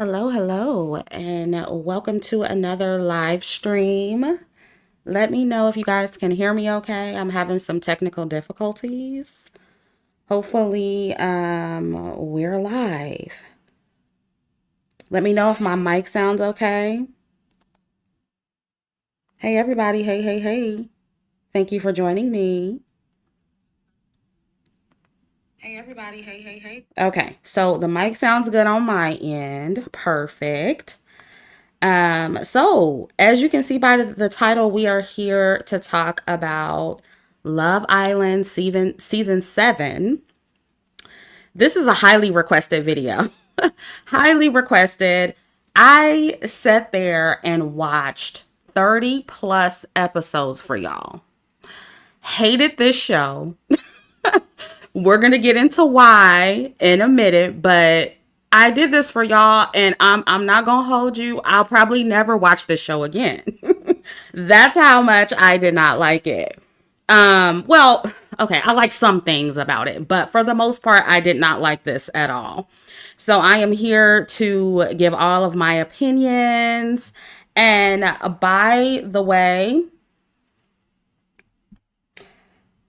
Hello, hello, and welcome to another live stream. Let me know if you guys can hear me okay. I'm having some technical difficulties. Hopefully, we're live. Let me know if my mic sounds okay. Hey, everybody. Hey, hey, hey. Thank you for joining me. Hey, everybody. Hey, hey, hey. Okay, so the mic sounds good on my end. Perfect. So as you can see by the title, we are here to talk about Love Island season 7. This is a highly requested video. Highly requested. I sat there and watched 30 plus episodes for y'all. Hated this show. We're going to get into why in a minute, but I did this for y'all and I'm not going to hold you. I'll probably never watch this show again. That's how much I did not like it. Well, okay, I like some things about it, but for the most part I did not like this at all. So I am here to give all of my opinions. And by the way,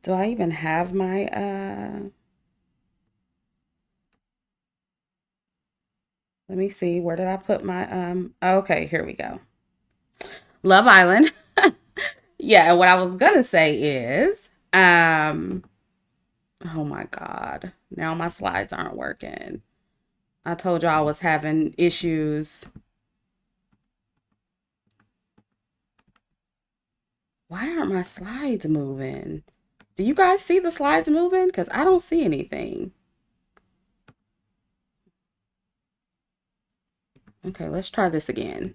do I even have my let me see, where did I put my okay, here we go. Love Island. Yeah, and what I was gonna say is, oh my God, now my slides aren't working. I told y'all I was having issues. Why aren't my slides moving? Do you guys see the slides moving? Because I don't see anything. Okay, let's try this again.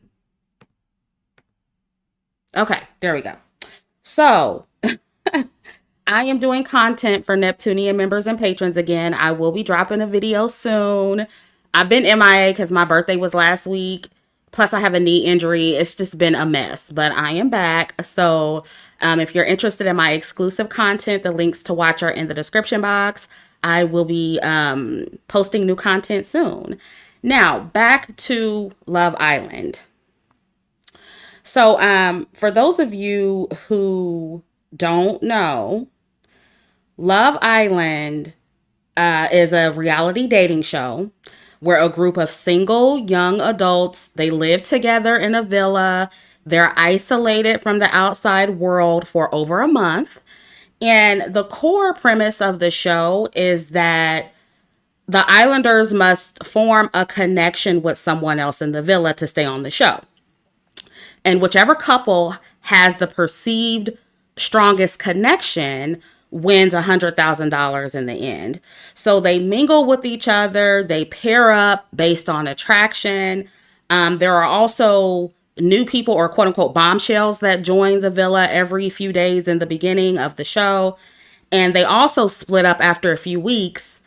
Okay, there we go. So, I am doing content for Neptunian members and patrons again. I will be dropping a video soon. I've been MIA because my birthday was last week. Plus, I have a knee injury. It's just been a mess, but I am back. So, if you're interested in my exclusive content, the links to watch are in the description box. I will be posting new content soon. Now, back to Love Island. So, for those of you who don't know, Love Island is a reality dating show where a group of single young adults, they live together in a villa. They're isolated from the outside world for over a month. And the core premise of the show is that the islanders must form a connection with someone else in the villa to stay on the show. And whichever couple has the perceived strongest connection wins $100,000 in the end. So they mingle with each other, they pair up based on attraction. There are also new people or quote unquote bombshells that join the villa every few days in the beginning of the show. And they also split up after a few weeks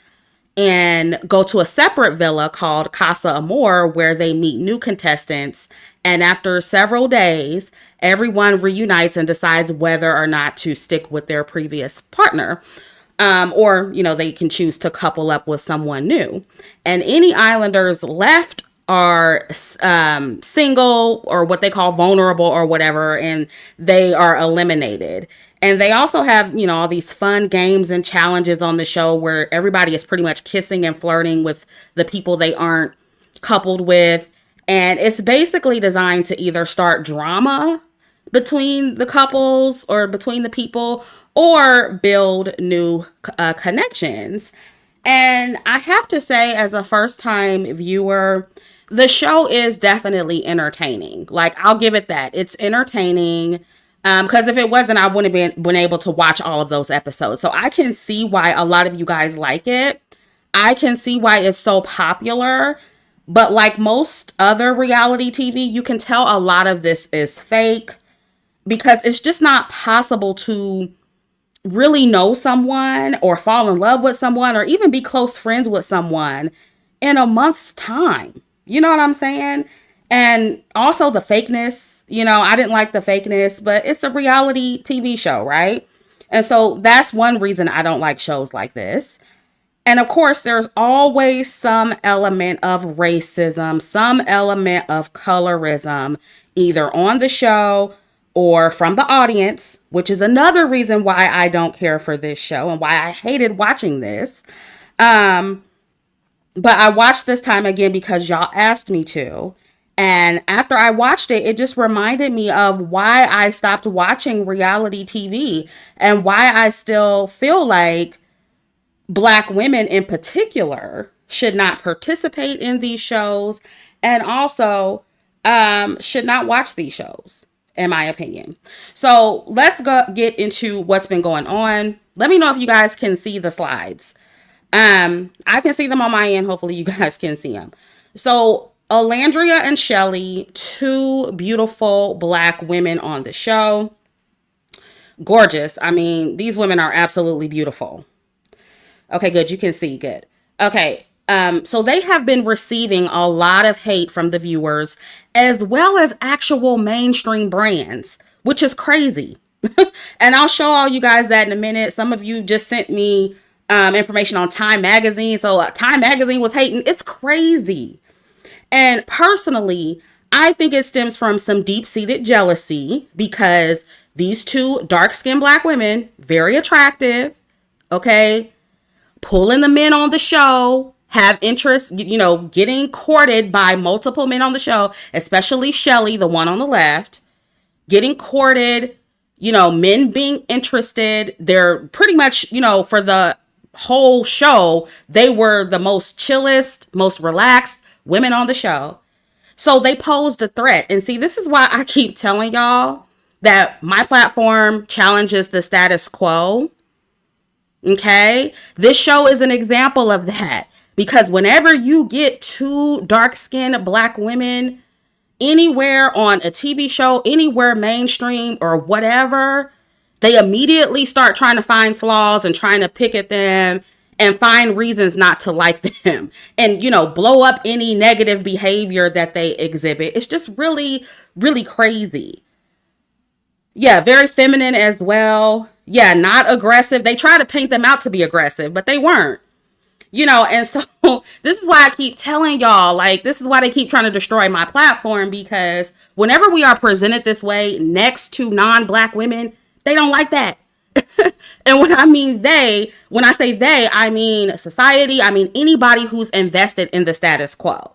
and go to a separate villa called Casa Amor where they meet new contestants. And after several days, everyone reunites and decides whether or not to stick with their previous partner. Or, they can choose to couple up with someone new. And any islanders left are single or what they call vulnerable or whatever, and they are eliminated. And they also have, all these fun games and challenges on the show where everybody is pretty much kissing and flirting with the people they aren't coupled with. And it's basically designed to either start drama between the couples or between the people or build new connections. And I have to say, as a first time viewer, the show is definitely entertaining. Like, I'll give it that. It's entertaining. Because if it wasn't, I wouldn't have been able to watch all of those episodes. So I can see why a lot of you guys like it. I can see why it's so popular. But like most other reality TV, you can tell a lot of this is fake because it's just not possible to really know someone or fall in love with someone or even be close friends with someone in a month's time. You know what I'm saying? And also the fakeness, I didn't like the fakeness, but it's a reality TV show, right? And so that's one reason I don't like shows like this. And of course, there's always some element of racism, some element of colorism, either on the show or from the audience, which is another reason why I don't care for this show and why I hated watching this. Um, but I watched this time again because y'all asked me to. And after I watched it, it just reminded me of why I stopped watching reality TV and why I still feel like Black women in particular should not participate in these shows and also should not watch these shows, in my opinion. So let's go get into what's been going on. Let me know if you guys can see the slides. I can see them on my end. Hopefully you guys can see them. So Olandria and Chelley, two beautiful Black women on the show. Gorgeous. I mean, these women are absolutely beautiful. Okay, good. You can see. Good. Okay. So they have been receiving a lot of hate from the viewers as well as actual mainstream brands, which is crazy. And I'll show all you guys that in a minute. Some of you just sent me information on Time Magazine. So Time Magazine was hating. It's crazy. And personally, I think it stems from some deep-seated jealousy because these two dark-skinned Black women, very attractive, okay, pulling the men on the show, have interest, getting courted by multiple men on the show, especially Chelley, the one on the left, getting courted, men being interested. They're pretty much, for the whole show, they were the most chillest, most relaxed women on the show. So they posed a threat. And see, this is why I keep telling y'all that my platform challenges the status quo. Okay, this show is an example of that because whenever you get two dark-skinned Black women anywhere on a TV show, anywhere mainstream or whatever, they immediately start trying to find flaws and trying to pick at them and find reasons not to like them and, blow up any negative behavior that they exhibit. It's just really, really crazy. Yeah, very feminine as well. Yeah, not aggressive. They try to paint them out to be aggressive, but they weren't. And so this is why I keep telling y'all, this is why they keep trying to destroy my platform, because whenever we are presented this way next to non-Black women, they don't like that. And when I say they, I mean society, I mean anybody who's invested in the status quo.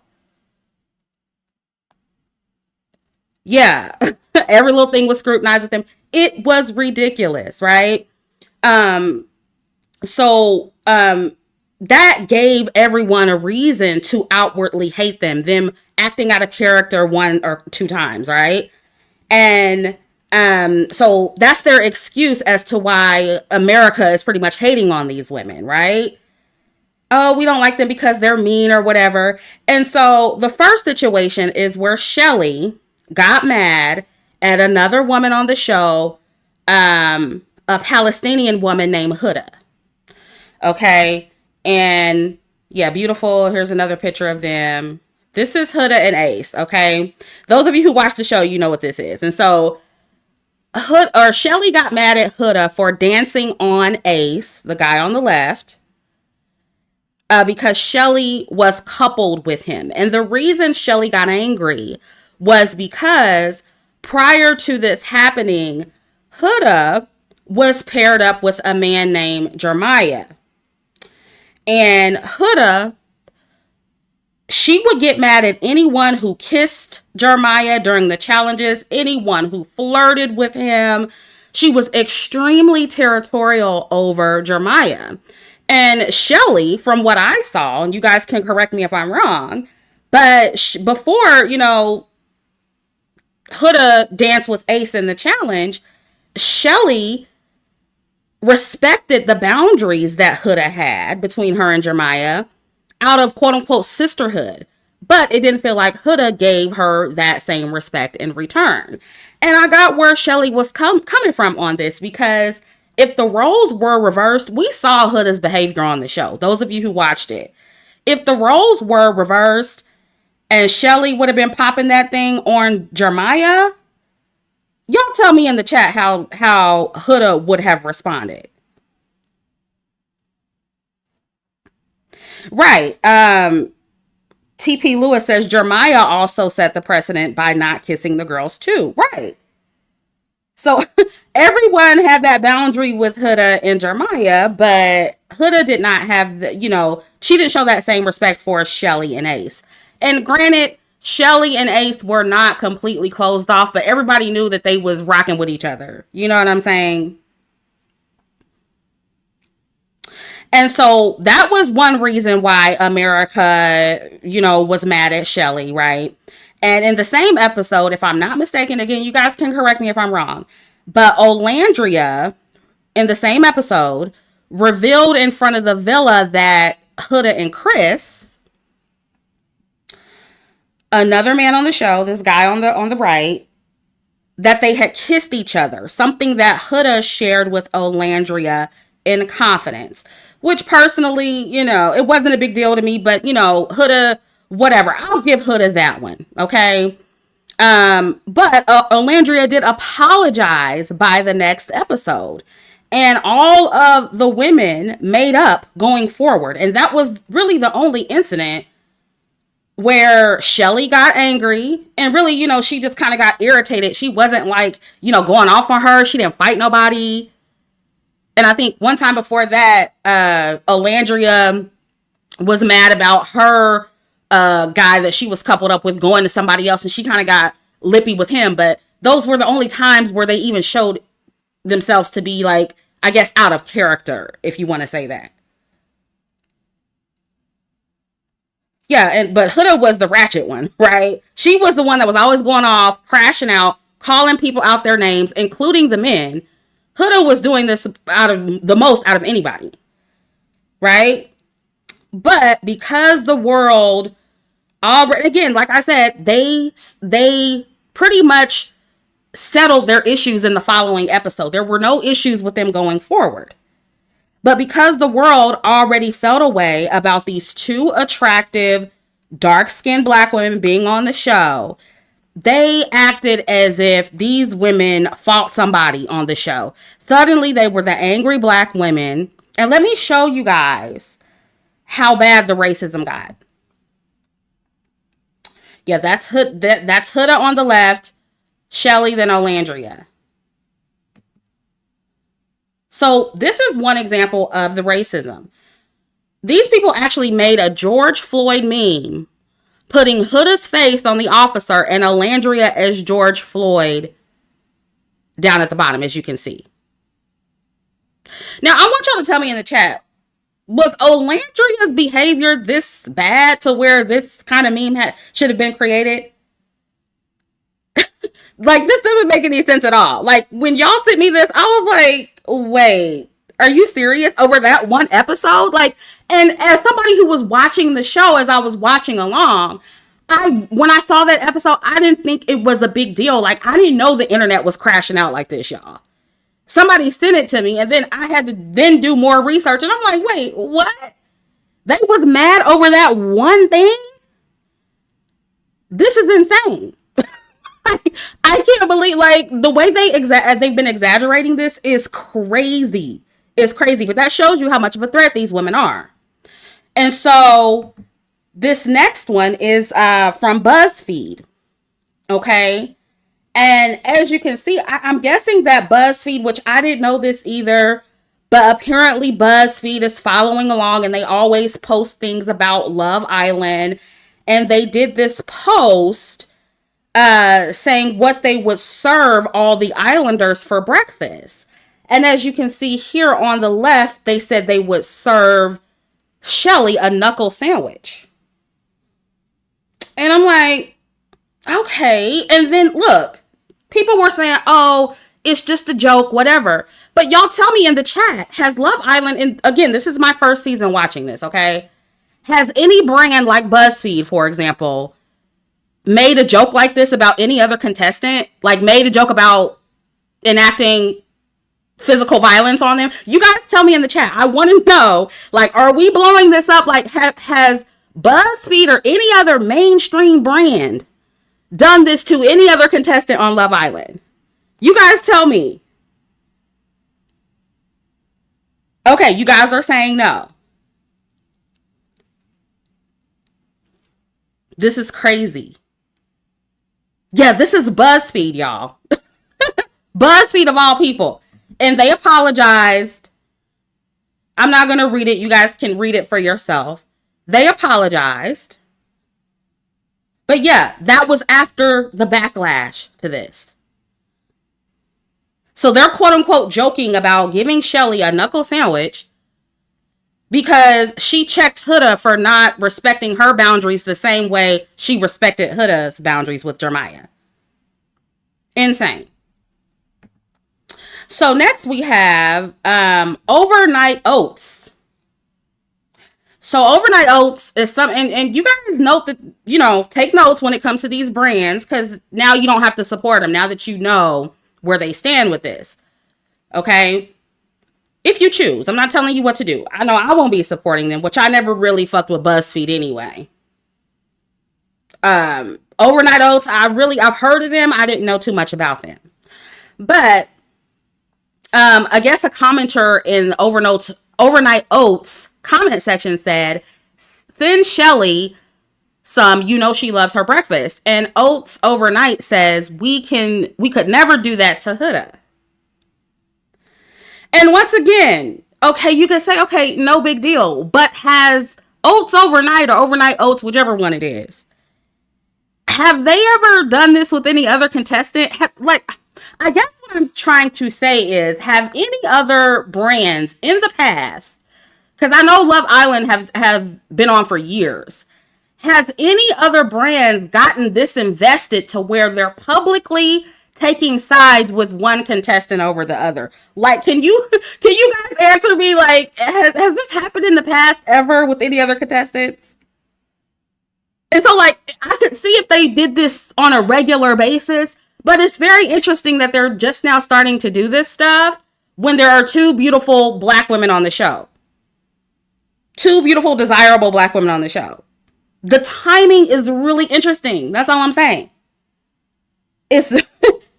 Yeah, every little thing was scrutinized with them. It was ridiculous, right? Um, so that gave everyone a reason to outwardly hate them acting out of character one or two times, right? And so that's their excuse as to why America is pretty much hating on these women, right? Oh, we don't like them because they're mean or whatever. And so the first situation is where Chelley got mad at another woman on the show, a Palestinian woman named Huda. Okay. And yeah, beautiful. Here's another picture of them. This is Huda and Ace. Okay. Those of you who watch the show, you know what this is. And so Chelley got mad at Huda for dancing on Ace, the guy on the left, because Chelley was coupled with him. And the reason Chelley got angry was because prior to this happening, Huda was paired up with a man named Jeremiah. And Huda, she would get mad at anyone who kissed Jeremiah during the challenges, anyone who flirted with him. She was extremely territorial over Jeremiah. And Chelley, from what I saw, and you guys can correct me if I'm wrong, but before, Huda danced with Ace in the challenge, Chelley respected the boundaries that Huda had between her and Jeremiah out of quote unquote sisterhood. But it didn't feel like Huda gave her that same respect in return. And I got where Chelley was coming from on this, because if the roles were reversed, we saw Huda's behavior on the show. Those of you who watched it. If the roles were reversed and Chelley would have been popping that thing on Jeremiah, y'all tell me in the chat how Huda would have responded. Right. TP Lewis says Jeremiah also set the precedent by not kissing the girls too. Right. So everyone had that boundary with Huda and Jeremiah, but Huda did not have she didn't show that same respect for Chelley and Ace. And granted, Chelley and Ace were not completely closed off, but everybody knew that they was rocking with each other. You know what I'm saying? And so that was one reason why America, was mad at Chelley, right? And in the same episode, if I'm not mistaken, again, you guys can correct me if I'm wrong, but Olandria, in the same episode, revealed in front of the villa that Huda and Chris, another man on the show, this guy on the right, that they had kissed each other, something that Huda shared with Olandria in confidence, which personally, it wasn't a big deal to me, but, Huda, whatever. I'll give Huda that one, okay? But Olandria did apologize by the next episode. And all of the women made up going forward. And that was really the only incident where Chelley got angry and really, she just kind of got irritated. She wasn't like, going off on her. She didn't fight nobody. And I think one time before that, Olandria was mad about her guy that she was coupled up with going to somebody else, and she kind of got lippy with him. But those were the only times where they even showed themselves to be, like, I guess, out of character, if you want to say that. Yeah, but Huda was the ratchet one, right? She was the one that was always going off, crashing out, calling people out their names, including the men. Huda was doing this out of anybody, right? But because the world already, again, like I said, they pretty much settled their issues in the following episode. There were no issues with them going forward. But because the world already felt a way about these two attractive, dark-skinned black women being on the show, they acted as if these women fought somebody on the show. Suddenly, they were the angry black women. And let me show you guys how bad the racism got. Yeah, that's Huda on the left, Chelley, then Olandria. So this is one example of the racism. These people actually made a George Floyd meme putting Huda's face on the officer and Olandria as George Floyd down at the bottom, as you can see. Now, I want y'all to tell me in the chat, was Olandria's behavior this bad to where this kind of meme should have been created? Like, this doesn't make any sense at all. Like, when y'all sent me this, I was like, wait, are you serious? Over that one episode? Like, and as somebody who was watching the show as I was watching along, when I saw that episode, I didn't think it was a big deal. Like, I didn't know the internet was crashing out like this, y'all. Somebody sent it to me, and then I had to then do more research, and I'm like, wait, what? They was mad over that one thing? This is insane. I can't believe, like, the way they've been exaggerating this is crazy. It's crazy, but that shows you how much of a threat these women are. And so this next one is from BuzzFeed. Okay. And as you can see, I'm guessing that BuzzFeed, which I didn't know this either, but apparently BuzzFeed is following along and they always post things about Love Island. And they did this post saying what they would serve all the islanders for breakfast. And as you can see here on the left, they said they would serve Chelley a knuckle sandwich. And I'm like, okay. And then look, people were saying, oh, it's just a joke, whatever. But y'all tell me in the chat, has Love Island, and again, this is my first season watching this, okay? Has any brand like BuzzFeed, for example, made a joke like this about any other contestant? Like, made a joke about enacting physical violence on them? You guys tell me in the chat. I want to know, like, are we blowing this up? Like, has BuzzFeed or any other mainstream brand done this to any other contestant on Love Island? You guys tell me. Okay, you guys are saying no. This is crazy. Yeah, this is BuzzFeed, y'all. BuzzFeed of all people. And they apologized. I'm not going to read it. You guys can read it for yourself. They apologized. But yeah, that was after the backlash to this. So they're quote unquote joking about giving Chelley a knuckle sandwich because she checked Huda for not respecting her boundaries the same way she respected Huda's boundaries with Jeremiah. Insane. So next we have overnight oats. So overnight oats is something, and you guys note that, you know, take notes when it comes to these brands, because now you don't have to support them now that you know where they stand with this. Okay? If you choose. I'm not telling you what to do. I know I won't be supporting them, which I never really fucked with BuzzFeed anyway. Overnight oats, I've heard of them. I didn't know too much about them. But I guess a commenter in overnight oats comment section said, send Chelley some, you know, she loves her breakfast. And Oats overnight says, we could never do that to Huda. And once again, okay, you can say, okay, no big deal. But has Oats overnight or overnight oats, whichever one it is, have they ever done this with any other contestant? I guess what I'm trying to say is, have any other brands in the past, because I know Love Island have been on for years, has any other brands gotten this invested to where they're publicly taking sides with one contestant over the other? Like, can you guys answer me? Like, has this happened in the past ever with any other contestants? And so, like, I could see if they did this on a regular basis, but it's very interesting that they're just now starting to do this stuff when there are two beautiful black women on the show. Two beautiful, desirable black women on the show. The timing is really interesting. That's all I'm saying. It's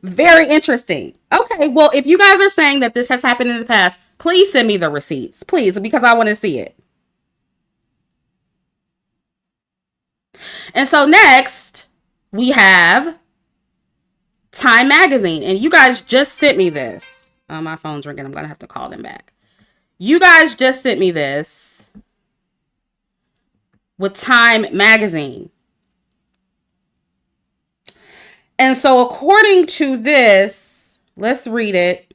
very interesting. Okay, well, if you guys are saying that this has happened in the past, please send me the receipts. Please, because I want to see it. And so next, we have Time Magazine. And you guys just sent me this. Oh, my phone's ringing. I'm going to have to call them back. You guys just sent me this with Time Magazine. And so according to this, let's read it.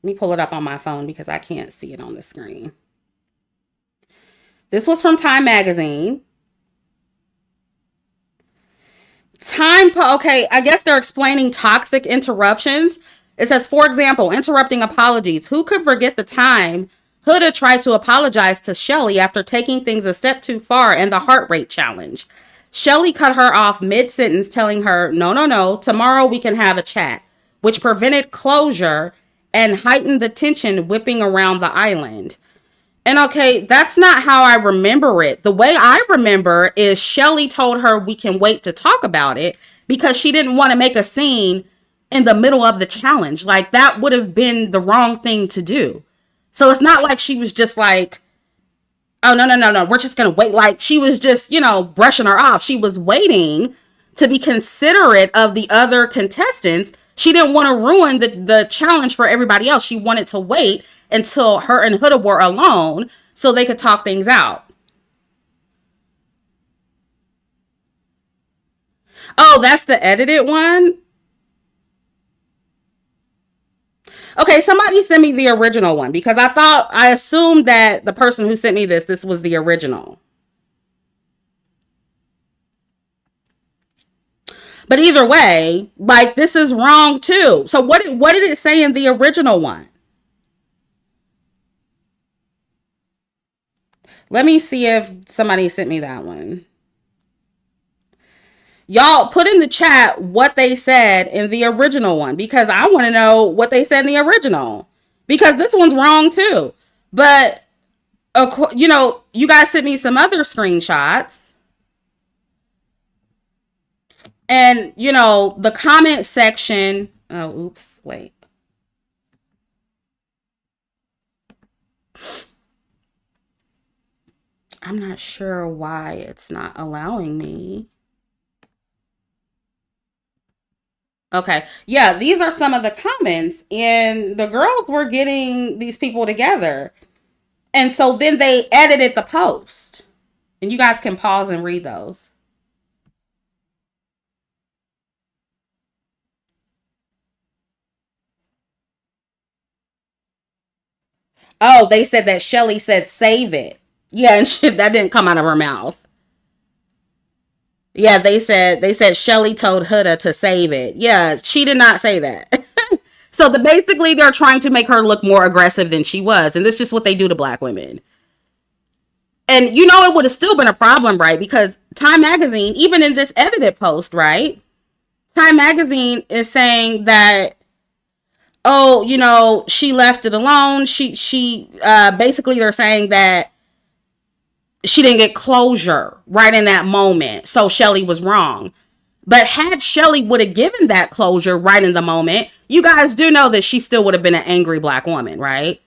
Let me pull it up on my phone because I can't see it on the screen. This was from Time Magazine. Okay, I guess they're explaining toxic interruptions. It says, for example, interrupting apologies. Who could forget the time Huda tried to apologize to Chelley after taking things a step too far in the heart rate challenge? Chelley cut her off mid-sentence, telling her, no, tomorrow we can have a chat, which prevented closure and heightened the tension whipping around the island. And okay, that's not how I remember it. The way I remember is Chelley told her we can wait to talk about it because she didn't want to make a scene in the middle of the challenge. Like, that would have been the wrong thing to do. So it's not like she was just like, oh, no, we're just going to wait. Like, she was just, brushing her off. She was waiting to be considerate of the other contestants. She didn't want to ruin the challenge for everybody else. She wanted to wait until her and Huda were alone so they could talk things out. Oh, that's the edited one? Okay, somebody sent me the original one because I assumed that the person who sent me this was the original. But either way, like, this is wrong too. So what did it say in the original one? Let me see if somebody sent me that one. Y'all put in the chat what they said in the original one because I want to know what they said in the original because this one's wrong too. But, you guys sent me some other screenshots. And, the comment section. Oh, oops. Wait. I'm not sure why it's not allowing me. Okay. Yeah, these are some of the comments. And the girls were getting these people together. And so then they edited the post. And you guys can pause and read those. Oh, they said that Chelley said save it. Yeah, and shit, that didn't come out of her mouth. Yeah, they said Chelley told Huda to save it. Yeah, she did not say that. So basically they're trying to make her look more aggressive than she was, and this is just what they do to black women. And you know it would have still been a problem, right? Because Time Magazine, even in this edited post, right? Time Magazine is saying that, oh, she left it alone. She basically they're saying that she didn't get closure right in that moment. So Chelley was wrong. But had Chelley would have given that closure right in the moment, you guys do know that she still would have been an angry black woman, right?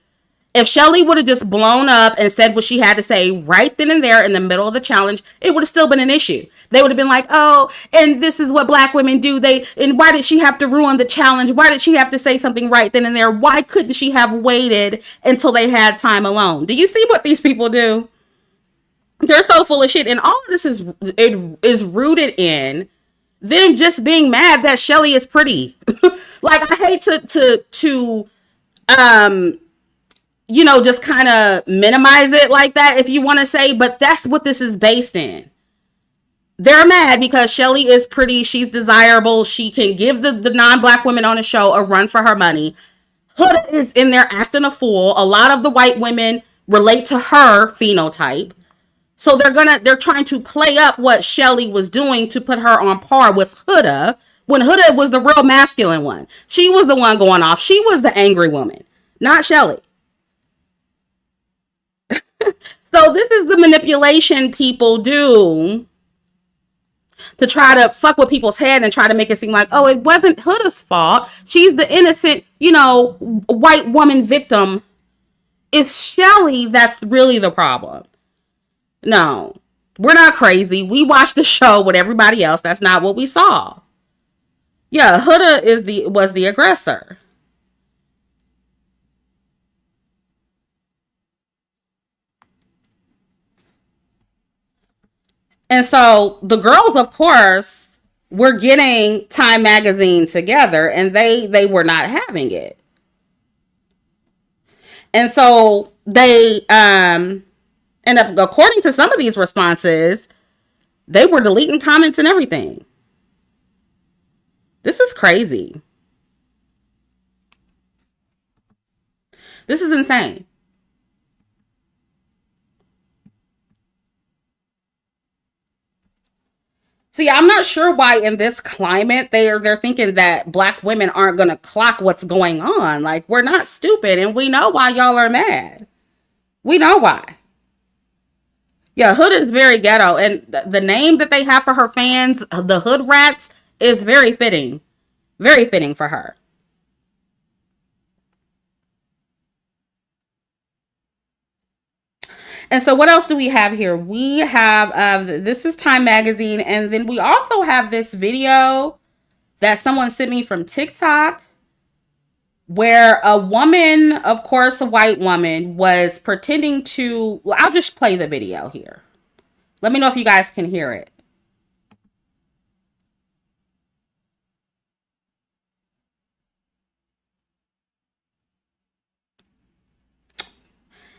If Chelley would have just blown up and said what she had to say right then and there in the middle of the challenge, it would have still been an issue. They would have been like, oh, and this is what black women do. And why did she have to ruin the challenge? Why did she have to say something right then and there? Why couldn't she have waited until they had time alone? Do you see what these people do? They're so full of shit. And all of this is rooted in them just being mad that Chelley is pretty. Like, I hate to just kind of minimize it like that, if you want to say, but that's what this is based in. They're mad because Chelley is pretty, she's desirable, she can give the non-black women on the show a run for her money. Huda is in there acting a fool. A lot of the white women relate to her phenotype. So they're trying to play up what Chelley was doing to put her on par with Huda, when Huda was the real masculine one. She was the one going off. She was the angry woman, not Chelley. So this is the manipulation people do to try to fuck with people's head and try to make it seem like, oh, it wasn't Huda's fault. She's the innocent, white woman victim. It's Chelley that's really the problem. No, we're not crazy. We watched the show with everybody else. That's not what we saw. Yeah, Huda was the aggressor. And so the girls, of course, were getting Time Magazine together, and they were not having it. And so they and according to some of these responses, they were deleting comments and everything. This is crazy. This is insane. See, I'm not sure why in this climate they're thinking that black women aren't gonna clock what's going on. Like, we're not stupid, and we know why y'all are mad. We know why. Yeah, Hood is very ghetto, and the name that they have for her fans, the Hood Rats, is very fitting for her. And so, what else do we have here? We have this is Time Magazine, and then we also have this video that someone sent me from TikTok, where a woman, of course, a white woman, was pretending to. Well, I'll just play the video here. Let me know if you guys can hear it.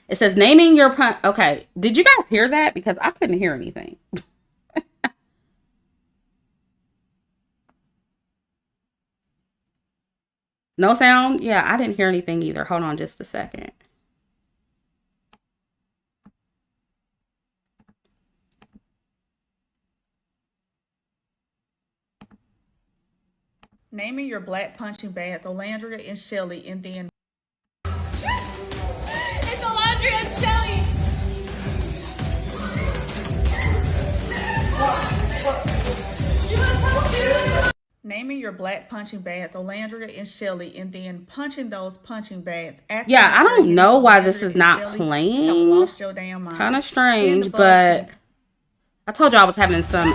It says naming your pun. Okay, did you guys hear that? Because I couldn't hear anything. No sound? Yeah, I didn't hear anything either. Hold on just a second. Naming your black punching bags, Olandria and Chelley, and then It's Olandria and Chelley. Naming your black punching bags, Olandria and Chelley, and then punching those punching bags. Yeah, I don't know why this is not playing. You have lost your damn mind. Kind of strange, but I told you I was having some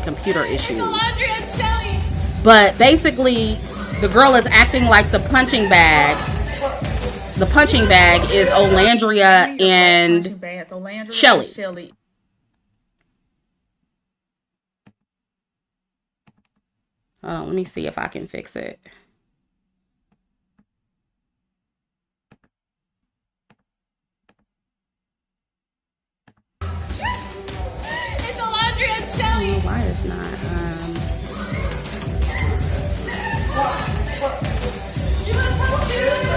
computer issues. Olandria and Chelley. But basically, the girl is acting like the punching bag. The punching bag is Olandria and Chelley. Hold on, let me see if I can fix it. It's Olandria and Chelley. I don't know why it's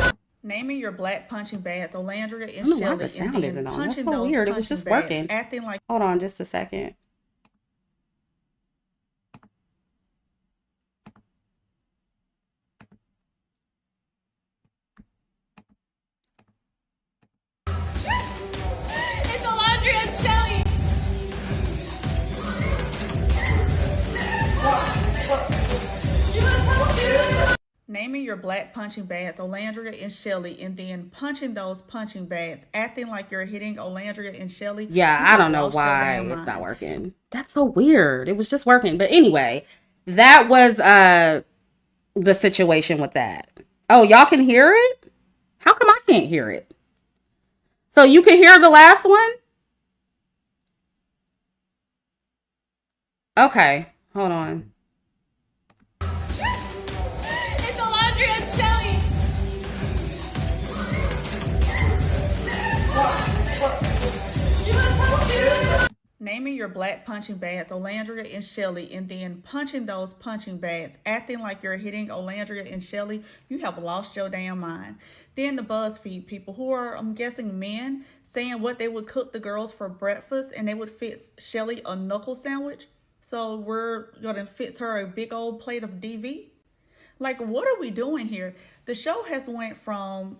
not. Naming your black punching bags, Olandria and I don't know why Chelley, the sound and isn't then on. That's punching so those weird. It was punching just bags, working. acting like. Hold on just a second. It's Olandria and Chelley. Naming your black punching bags, Olandria and Chelley, and then punching those punching bags, acting like you're hitting Olandria and Chelley. Yeah, I don't know why it's not working. That's so weird. It was just working. But anyway, that was the situation with that. Oh, y'all can hear it? How come I can't hear it? So you can hear the last one? Okay, hold on. It's Olandria and Chelley. Naming your black punching bags, Olandria and Chelley, and then punching those punching bags, acting like you're hitting Olandria and Chelley. You have lost your damn mind. Then the BuzzFeed people, who are, I'm guessing, men, saying what they would cook the girls for breakfast, and they would fix Chelley a knuckle sandwich. So we're gonna fix her a big old plate of DV. Like, what are we doing here? The show has went from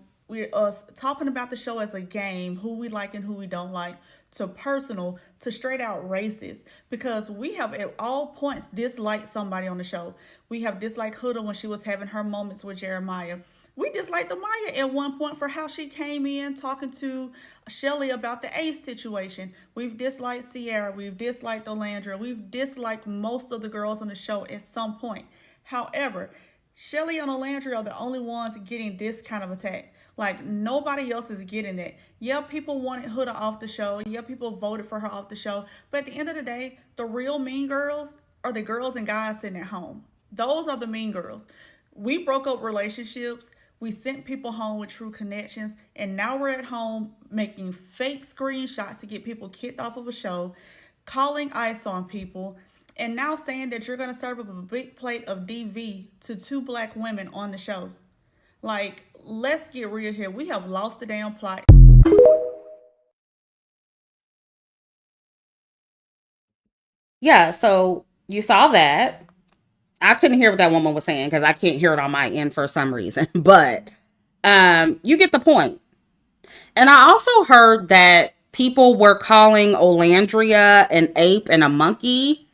us talking about the show as a game, who we like and who we don't like, to personal, to straight out racist, because we have at all points disliked somebody on the show. We have disliked Huda when she was having her moments with Jeremiah. We disliked Amaya at one point for how she came in talking to Chelley about the Ace situation. We've disliked Sierra. We've disliked Olandria. We've disliked most of the girls on the show at some point. However, Chelley and Olandria are the only ones getting this kind of attack. Like, nobody else is getting that. Yeah, people wanted Huda off the show. Yeah, people voted for her off the show. But at the end of the day, the real mean girls are the girls and guys sitting at home. Those are the mean girls. We broke up relationships. We sent people home with true connections. And now we're at home making fake screenshots to get people kicked off of a show, calling ICE on people, and now saying that you're going to serve up a big plate of DV to two black women on the show. Like, let's get real here. We have lost the damn plot. Yeah, so you saw that. I couldn't hear what that woman was saying because I can't hear it on my end for some reason. But you get the point. And I also heard that people were calling Olandria an ape and a monkey.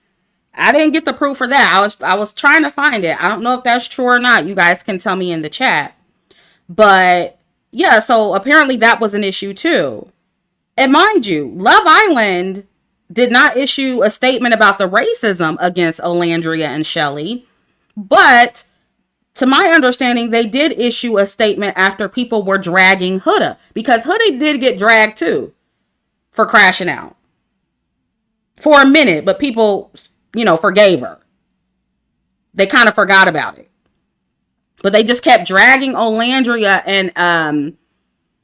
I didn't get the proof for that. I was trying to find it. I don't know if that's true or not. You guys can tell me in the chat. But yeah, so apparently that was an issue too. And mind you, Love Island did not issue a statement about the racism against Olandria and Chelley. But to my understanding, they did issue a statement after people were dragging Huda. Because Huda did get dragged too for crashing out. For a minute, but people, forgave her. They kind of forgot about it. But they just kept dragging Olandria and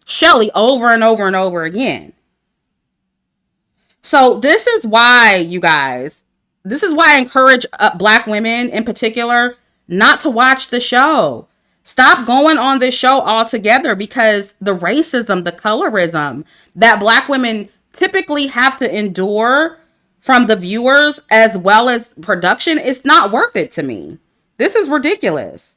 Chelley over and over and over again. So this is why, you guys, this is why I encourage black women in particular not to watch the show. Stop going on this show altogether, because the racism, the colorism that black women typically have to endure from the viewers as well as production, it's not worth it to me. This is ridiculous.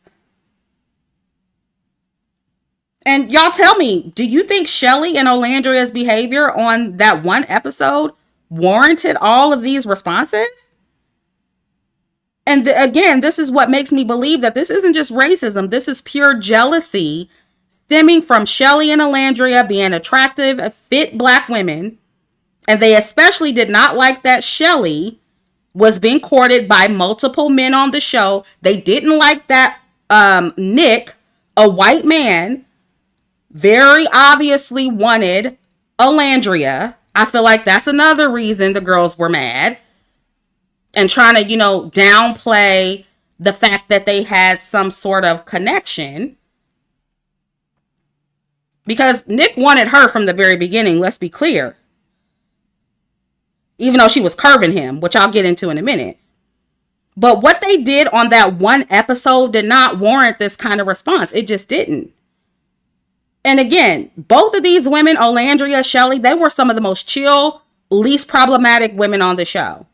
And y'all tell me, do you think Chelley and Olandria's behavior on that one episode warranted all of these responses? And again, this is what makes me believe that this isn't just racism. This is pure jealousy stemming from Chelley and Olandria being attractive, fit black women. And they especially did not like that Chelley was being courted by multiple men on the show. They didn't like that Nick, a white man, very obviously wanted Olandria. I feel like that's another reason the girls were mad and trying to, downplay the fact that they had some sort of connection. Because Nick wanted her from the very beginning, let's be clear. Even though she was curving him, which I'll get into in a minute. But what they did on that one episode did not warrant this kind of response. It just didn't. And again, both of these women, Olandria, Chelley, they were some of the most chill, least problematic women on the show.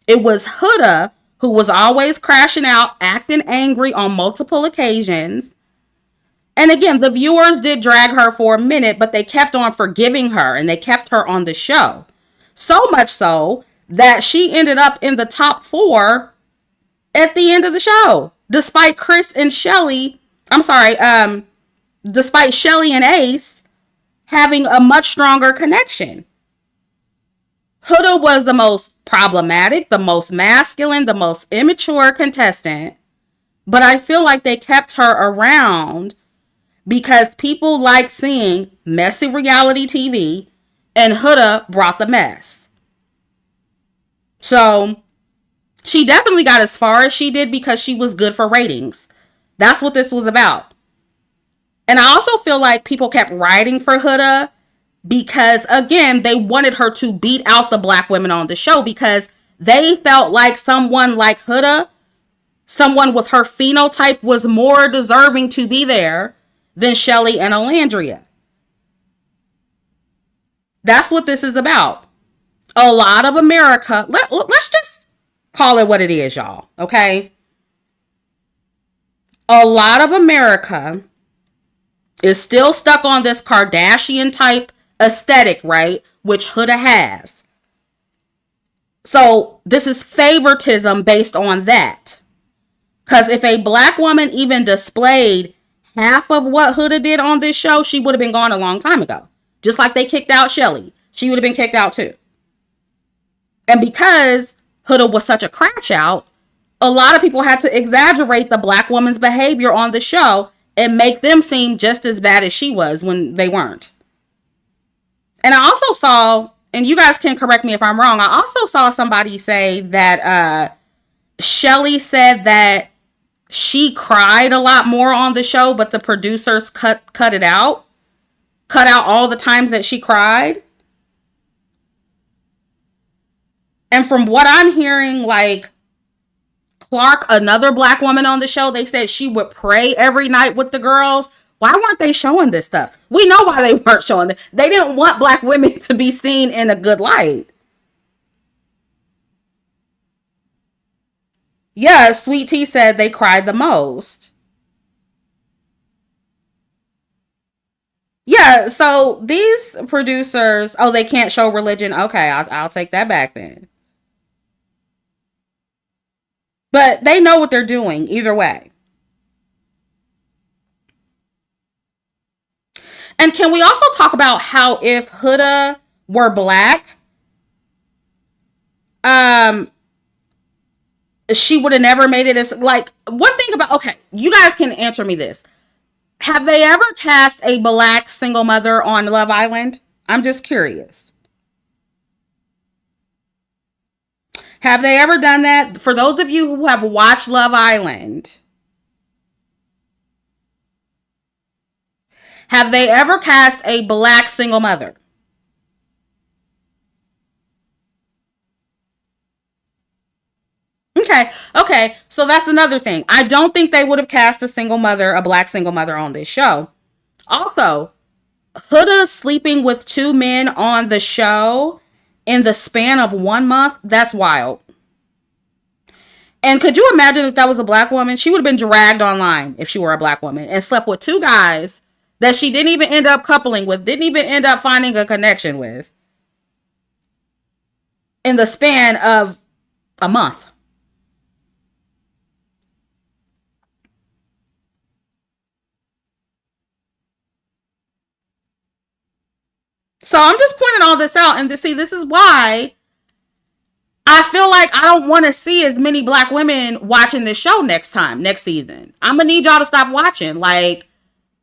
It was Huda who was always crashing out, acting angry on multiple occasions. And again, the viewers did drag her for a minute, but they kept on forgiving her and they kept her on the show. So much so that she ended up in the top 4 at the end of the show. Despite Chelley and Ace having a much stronger connection. Huda was the most problematic, the most masculine, the most immature contestant. But I feel like they kept her around because people like seeing messy reality TV, and Huda brought the mess. So she definitely got as far as she did because she was good for ratings. That's what this was about. And I also feel like people kept writing for Huda because, again, they wanted her to beat out the black women on the show because they felt like someone like Huda, someone with her phenotype, was more deserving to be there than Chelley and Olandria. That's what this is about. A lot of America, let's just call it what it is, y'all, okay? A lot of America is still stuck on this Kardashian type aesthetic, right? Which Huda has. So this is favoritism based on that. Because if a black woman even displayed half of what Huda did on this show, she would have been gone a long time ago. Just like they kicked out Chelley. She would have been kicked out too. And because Huda was such a crash out, a lot of people had to exaggerate the black woman's behavior on the show and make them seem just as bad as she was when they weren't. And I also saw, and you guys can correct me if I'm wrong, I also saw somebody say that Chelley said that she cried a lot more on the show, but the producers cut it out. Cut out all the times that she cried. And from what I'm hearing, like Clark, another black woman on the show, they said she would pray every night with the girls. Why weren't they showing this stuff? We know why they weren't showing it. They didn't want black women to be seen in a good light. Yeah, Sweet Tea said they cried the most. Yeah, so these producers, they can't show religion. Okay, I'll take that back then. But they know what they're doing either way. And can we also talk about how if Huda were black, she would have never made it as, like, one thing about, okay, you guys can answer me this. Have they ever cast a black single mother on Love Island? I'm just curious. Have they ever done that? For those of you who have watched Love Island, have they ever cast a black single mother? Okay. So that's another thing. I don't think they would have cast a black single mother on this show. Also, Huda sleeping with 2 men on the show in the span of 1 month, that's wild. And could you imagine if that was a black woman? She would have been dragged online if she were a black woman and slept with 2 guys that she didn't even end up coupling with, didn't even end up finding a connection with in the span of a month. So I'm just pointing all this out, and see, this is why I feel like I don't want to see as many black women watching this show next season. I'm gonna need y'all to stop watching. Like,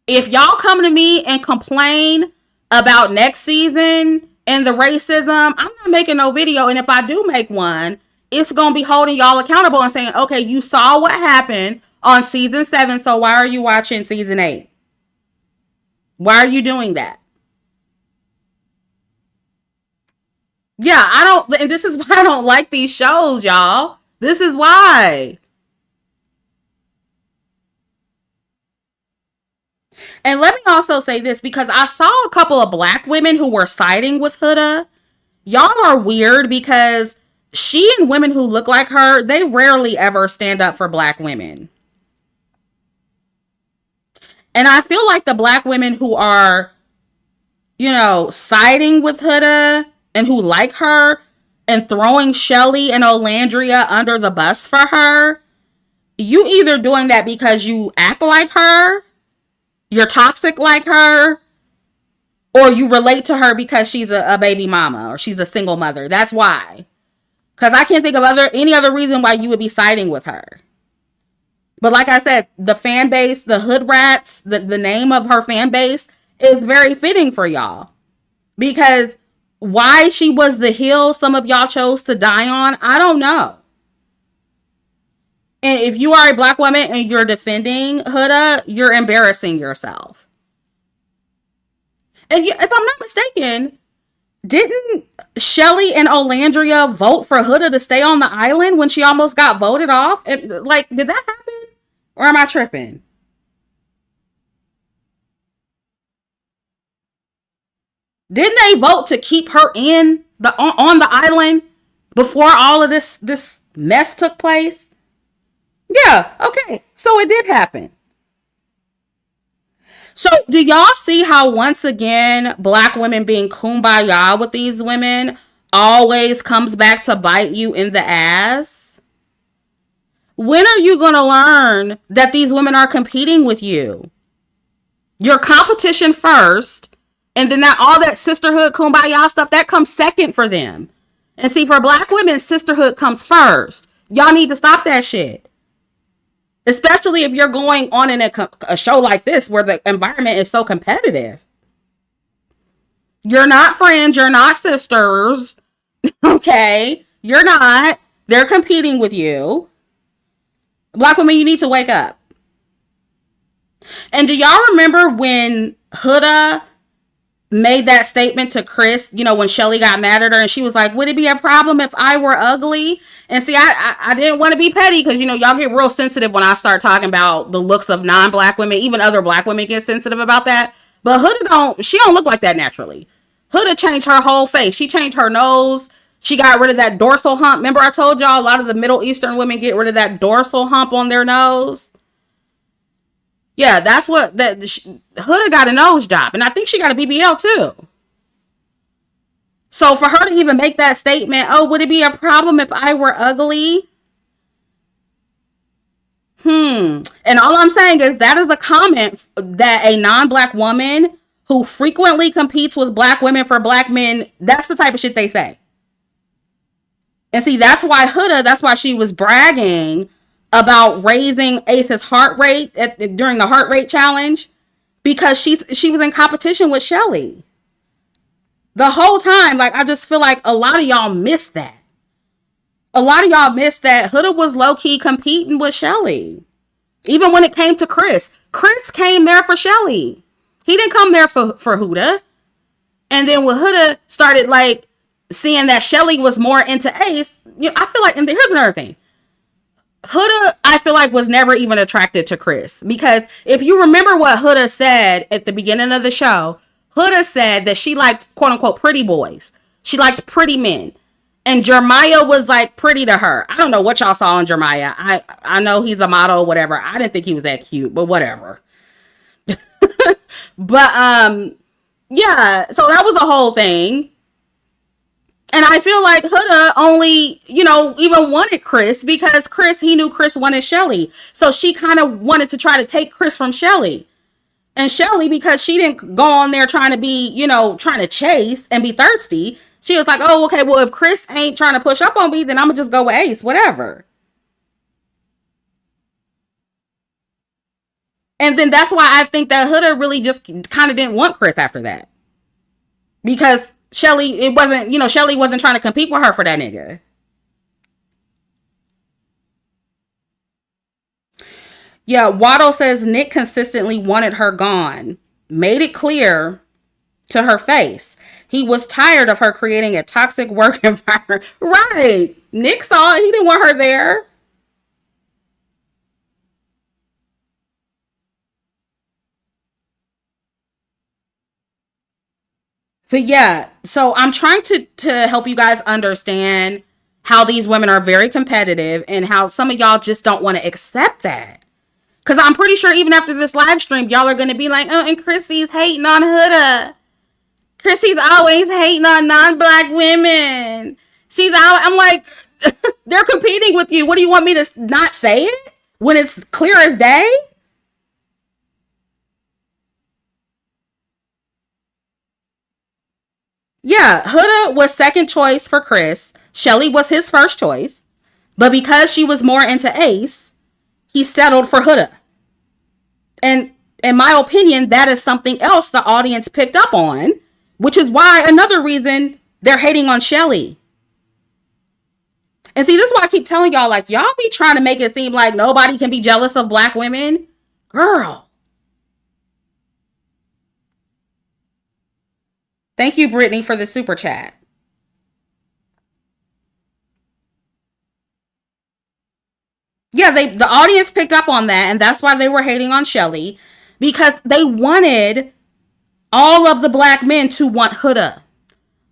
if y'all come to me and complain about next season and the racism, I'm not making no video. And if I do make one, it's gonna be holding y'all accountable and saying, okay, you saw what happened on season 7, so why are you watching season 8? Why are you doing that? Yeah, I don't, and this is why I don't like these shows, y'all. This is why. And let me also say this, because I saw a couple of black women who were siding with Huda. Y'all are weird, because she and women who look like her, they rarely ever stand up for black women. And I feel like the black women who are, siding with Huda and who like her and throwing Chelley and Olandria under the bus for her, you either doing that because you act like her, you're toxic like her, or you relate to her because she's a baby mama or she's a single mother. That's why. Because I can't think of any other reason why you would be siding with her. But like I said, the fan base, the hood rats, the name of her fan base is very fitting for y'all. Because why she was the hill some of y'all chose to die on, I don't know. And if you are a black woman and you're defending Huda, you're embarrassing yourself. And if I'm not mistaken, didn't Chelley and Olandria vote for Huda to stay on the island when she almost got voted off? Like, did that happen? Or am I tripping? Didn't they vote to keep her on the island before all of this mess took place? Yeah, okay. So it did happen. So do y'all see how, once again, black women being kumbaya with these women always comes back to bite you in the ass? When are you going to learn that these women are competing with you? Your competition first, and then all that sisterhood kumbaya stuff, that comes second for them. And see, for black women, sisterhood comes first. Y'all need to stop that shit. Especially if you're going on in a show like this where the environment is so competitive. You're not friends. You're not sisters. Okay? You're not. They're competing with you. Black women, you need to wake up. And do y'all remember when Huda made that statement to Chris, when Chelley got mad at her and she was like, would it be a problem if I were ugly? And see, I didn't want to be petty because, y'all get real sensitive when I start talking about the looks of non-black women. Even other black women get sensitive about that. But Huda she don't look like that naturally. Huda changed her whole face. She changed her nose. She got rid of that dorsal hump. Remember I told y'all a lot of the Middle Eastern women get rid of that dorsal hump on their nose? Yeah, that's what Huda got a nose job. And I think she got a BBL too. So for her to even make that statement, oh, would it be a problem if I were ugly? And all I'm saying is that is a comment that a non-black woman who frequently competes with black women for black men, that's the type of shit they say. And see, that's why she was bragging about raising Ace's heart rate during the heart rate challenge, because she was in competition with Chelley. The whole time, like, I just feel like a lot of y'all missed that. A lot of y'all missed that Huda was low-key competing with Chelley. Even when it came to Chris. Chris came there for Chelley. He didn't come there for Huda. And then when Huda started, like, seeing that Chelley was more into Ace, I feel like, and here's another thing. Huda, I feel like, was never even attracted to Chris. Because if you remember what Huda said at the beginning of the show, Huda said that she liked, quote unquote, pretty boys. She liked pretty men. And Jeremiah was like pretty to her. I don't know what y'all saw in Jeremiah. I know he's a model, whatever. I didn't think he was that cute, but whatever. But yeah, so that was a whole thing. And I feel like Huda only, even wanted Chris because he knew Chris wanted Chelley. So she kind of wanted to try to take Chris from Chelley. And Chelley, because she didn't go on there trying to be, trying to chase and be thirsty, she was like, oh, okay, well, if Chris ain't trying to push up on me, then I'm going to just go with Ace, whatever. And then that's why I think that Huda really just kind of didn't want Chris after that. Because Chelley, Chelley wasn't trying to compete with her for that nigga. Yeah, Waddle says Nick consistently wanted her gone. Made it clear to her face. He was tired of her creating a toxic work environment. Right. Nick saw it. He didn't want her there. But yeah, so I'm trying to help you guys understand how these women are very competitive and how some of y'all just don't want to accept that. Because I'm pretty sure even after this live stream, y'all are going to be like, oh, and Chrissy's hating on Huda. Chrissy's always hating on non-black women. I'm like, they're competing with you. What do you want me to not say it when it's clear as day? Yeah, Huda was second choice for Chris. Chelley was his first choice. But because she was more into Ace, he settled for Huda. And in my opinion, that is something else the audience picked up on, which is why another reason they're hating on Chelley. And see, this is why I keep telling y'all, like, y'all be trying to make it seem like nobody can be jealous of black women. Girl. Thank you, Brittany, for the super chat. Yeah, the audience picked up on that, and that's why they were hating on Chelley, because they wanted all of the black men to want Huda.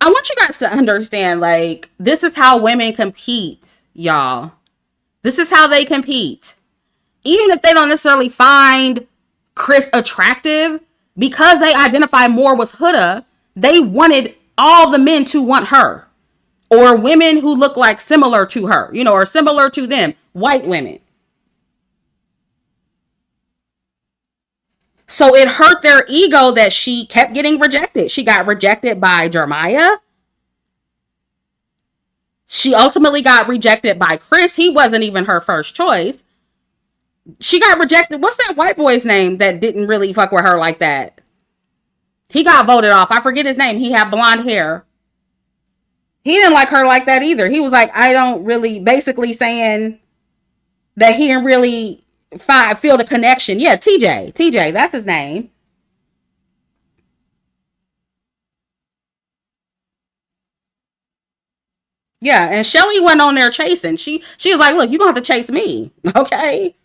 I want you guys to understand, like, this is how women compete, y'all. This is how they compete. Even if they don't necessarily find Chris attractive, because they identify more with Huda, they wanted all the men to want her. Or women who look like similar to her, or similar to them, white women. So it hurt their ego that she kept getting rejected. She got rejected by Jeremiah. She ultimately got rejected by Chris. He wasn't even her first choice. She got rejected. What's that white boy's name that didn't really fuck with her like that? He got voted off. I forget his name. He had blonde hair. He didn't like her like that either. He was like, I don't really, basically saying that he didn't really feel the connection. Yeah, TJ, that's his name. Yeah, and Chelley went on there chasing. She was like, look, you're going to have to chase me. Okay.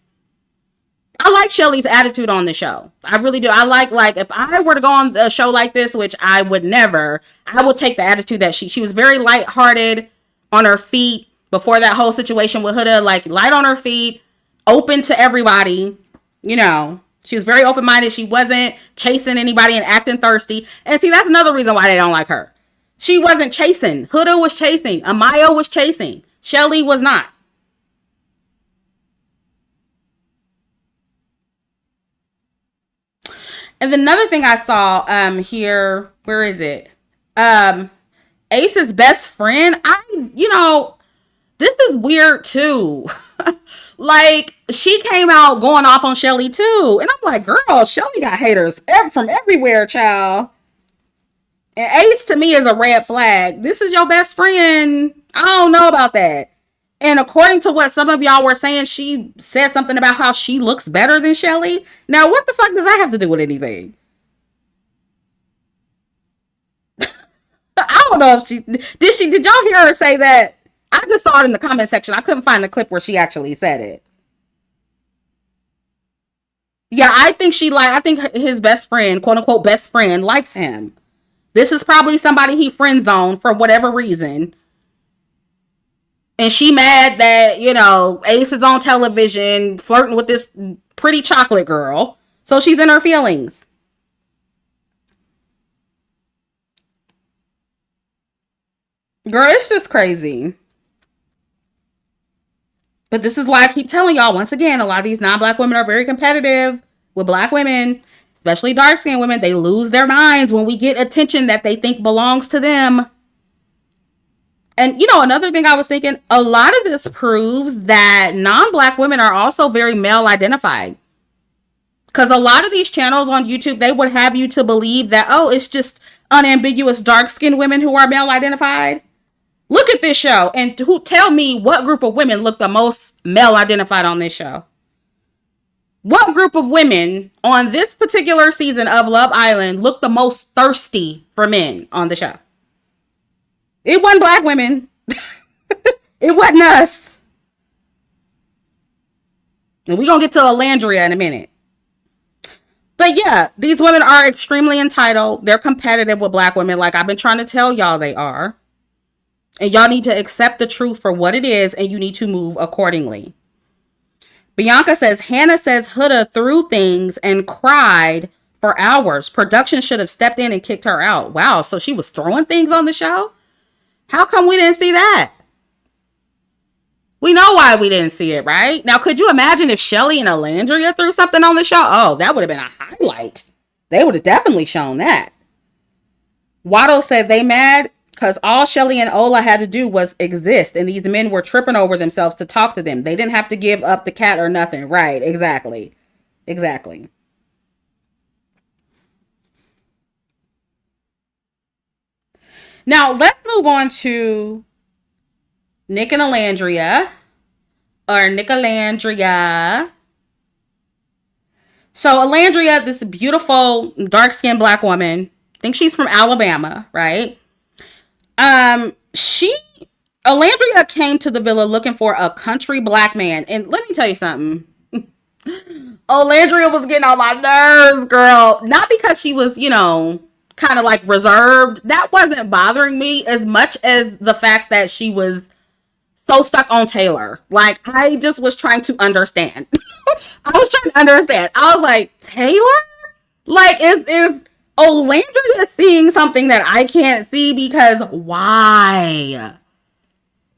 I like Chelley's attitude on the show. I really do. I like if I were to go on a show like this, which I would never, I would take the attitude that she was very lighthearted, on her feet before that whole situation with Huda, like light on her feet, open to everybody. She was very open-minded. She wasn't chasing anybody and acting thirsty. And see, that's another reason why they don't like her. She wasn't chasing. Huda was chasing. Amaya was chasing. Chelley was not. And another thing I saw here, where is it? Ace's best friend. This is weird too. Like, she came out going off on Chelley too. And I'm like, girl, Chelley got haters from everywhere, child. And Ace to me is a red flag. This is your best friend. I don't know about that. And according to what some of y'all were saying, she said something about how she looks better than Chelley. Now, what the fuck does that have to do with anything? I don't know if did y'all hear her say that? I just saw it in the comment section. I couldn't find the clip where she actually said it. Yeah, I think his best friend, quote unquote best friend, likes him. This is probably somebody he friend zoned for whatever reason. And she mad that, Ace is on television flirting with this pretty chocolate girl. So she's in her feelings. Girl, it's just crazy. But this is why I keep telling y'all, once again, a lot of these non-black women are very competitive with black women. especially dark-skinned women, they lose their minds when we get attention that they think belongs to them. And, you know, another thing I was thinking, a lot of this proves that non-black women are also very male identified. Because a lot of these channels on YouTube, they would have you to believe that, oh, it's just unambiguous dark-skinned women who are male identified. Look at this show and tell me what group of women look the most male identified on this show. What group of women on this particular season of Love Island look the most thirsty for men on the show? It wasn't black women. It wasn't us. And we're going to get to Olandria in a minute. But yeah, these women are extremely entitled. They're competitive with black women, like I've been trying to tell y'all they are. And y'all need to accept the truth for what it is, and you need to move accordingly. Bianca says, Hannah says Huda threw things and cried for hours. Production should have stepped in and kicked her out. Wow, so she was throwing things on the show? How come we didn't see that? We know why we didn't see it, right? Now, could you imagine if Chelley and Olandria threw something on the show? Oh, that would have been a highlight. They would have definitely shown that. Waddle said they mad because all Chelley and Ola had to do was exist, and these men were tripping over themselves to talk to them. They didn't have to give up the cat or nothing. Right, exactly. Exactly. Now, let's move on to Nick and Olandria, or Nicolandria. So Olandria, this beautiful dark-skinned black woman, I think she's from Alabama, right? Olandria came to the villa looking for a country black man. And let me tell you something. Olandria was getting on my nerves, girl. Not because she was, you know, kind of like reserved. That wasn't bothering me as much as the fact that she was so stuck on Taylor. Like, I just was trying to understand. I was trying to understand. I was like, Taylor? Like, is Olandria seeing something that I can't see? Because why?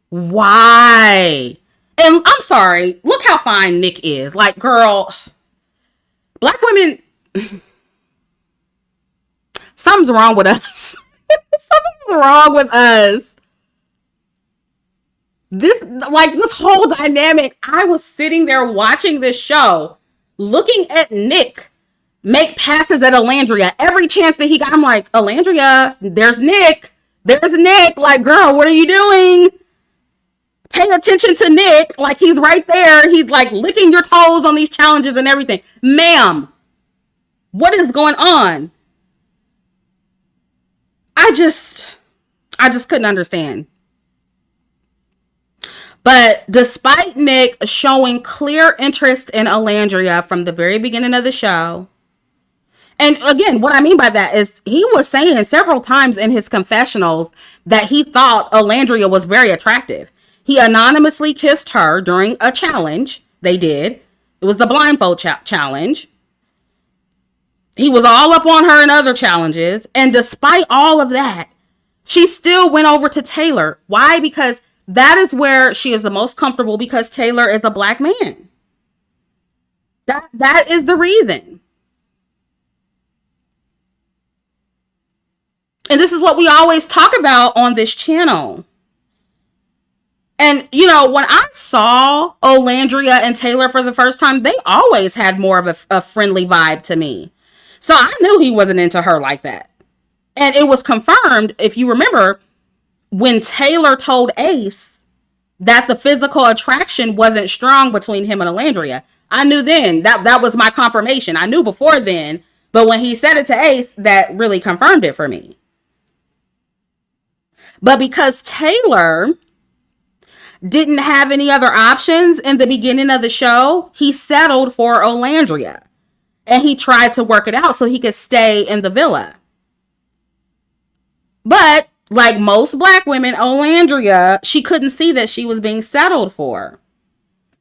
Why? And I'm sorry. Look how fine Nick is. Like, girl, black women, something's wrong with us. Something's wrong with us. This whole dynamic, I was sitting there watching this show, looking at Nick make passes at Olandria every chance that he got. I'm like, Olandria, there's Nick. Like, girl, what are you doing? Pay attention to Nick. Like, he's right there. He's like licking your toes on these challenges and everything. Ma'am, what is going on? I just couldn't understand. But despite Nick showing clear interest in Olandria from the very beginning of the show, and again, what I mean by that is he was saying several times in his confessionals that he thought Olandria was very attractive. He anonymously kissed her during a challenge. They did. It was the blindfold challenge. He was all up on her in other challenges. And despite all of that, she still went over to Taylor. Why? Because that is where she is the most comfortable, because Taylor is a black man. That is the reason. And this is what we always talk about on this channel. And, you know, when I saw Olandria and Taylor for the first time, they always had more of a friendly vibe to me. So I knew he wasn't into her like that. And it was confirmed, if you remember, when Taylor told Ace that the physical attraction wasn't strong between him and Olandria. I knew then. That was my confirmation. I knew before then. But when he said it to Ace, that really confirmed it for me. But because Taylor didn't have any other options in the beginning of the show, he settled for Olandria. And he tried to work it out so he could stay in the villa. But like most black women, Olandria, she couldn't see that she was being settled for.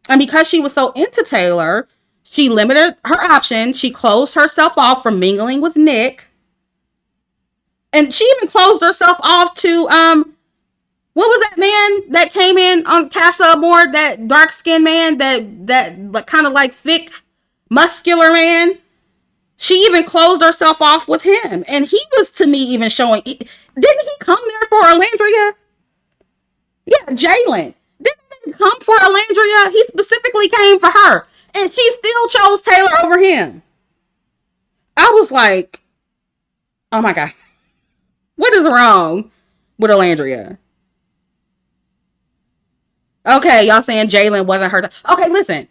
And because she was so into Taylor, she limited her options. She closed herself off from mingling with Nick. And she even closed herself off to, what was that man that came in on Casa Amor, that dark-skinned man, that kind of like thick, muscular man? She even closed herself off with him. And he was, to me, even showing. Didn't he come there for Olandria? Yeah, Jalen. Didn't he come for Olandria? He specifically came for her. And she still chose Taylor over him. I was like, oh my God. What is wrong with Olandria? Okay, y'all saying Jalen wasn't her type. Okay, listen.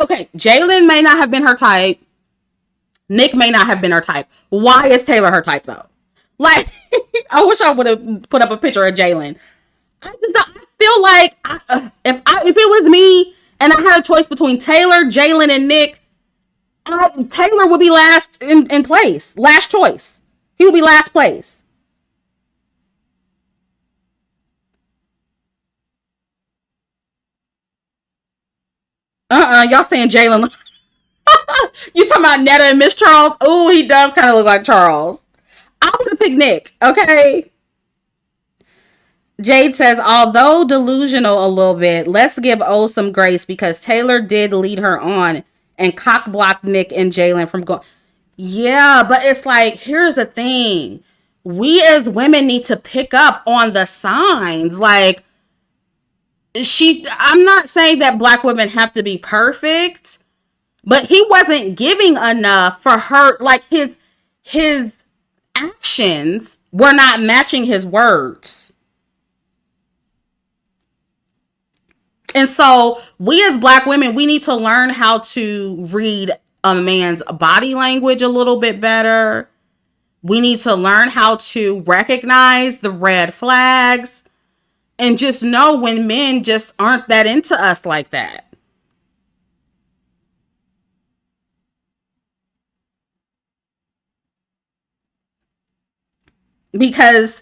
Okay, Jalen may not have been her type. Nick may not have been her type. Why is Taylor her type though? Like, I wish I would have put up a picture of Jalen. I feel like if it was me and I had a choice between Taylor, Jalen, and Nick, Taylor would be last in place. Last choice. He would be last place. Y'all saying Jalen. You talking about Netta and Miss Charles? Oh, he does kind of look like Charles. I would have picked Nick, okay? Jade says, although delusional a little bit, let's give O some grace because Taylor did lead her on and cock blocked Nick and Jalen from going. Yeah, but it's like, here's the thing. We as women need to pick up on the signs. Like, I'm not saying that black women have to be perfect, but he wasn't giving enough for her. Like, his actions were not matching his words. And so we as black women, we need to learn how to read a man's body language a little bit better. We need to learn how to recognize the red flags and just know when men just aren't that into us like that. Because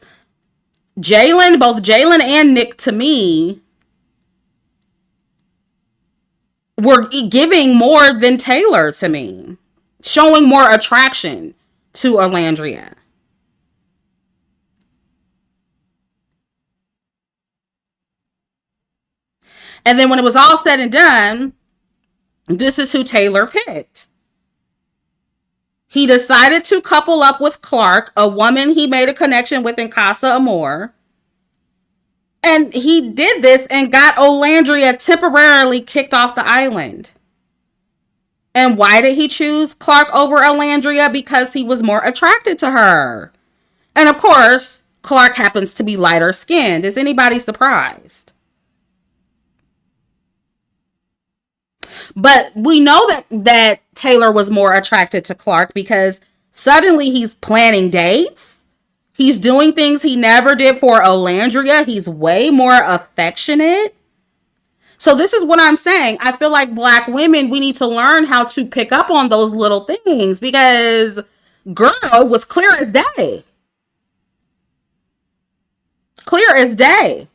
both Jalen and Nick to me were giving more than Taylor to me, showing more attraction to Olandria. And then when it was all said and done, this is who Taylor picked. He decided to couple up with Clark, a woman he made a connection with in Casa Amor. And he did this and got Olandria temporarily kicked off the island. And why did he choose Clark over Olandria? Because he was more attracted to her. And of course, Clark happens to be lighter skinned. Is anybody surprised? But we know that Taylor was more attracted to Clark because suddenly he's planning dates. He's doing things he never did for Olandria. He's way more affectionate. So this is what I'm saying. I feel like black women, we need to learn how to pick up on those little things because girl, it was clear as day. Clear as day.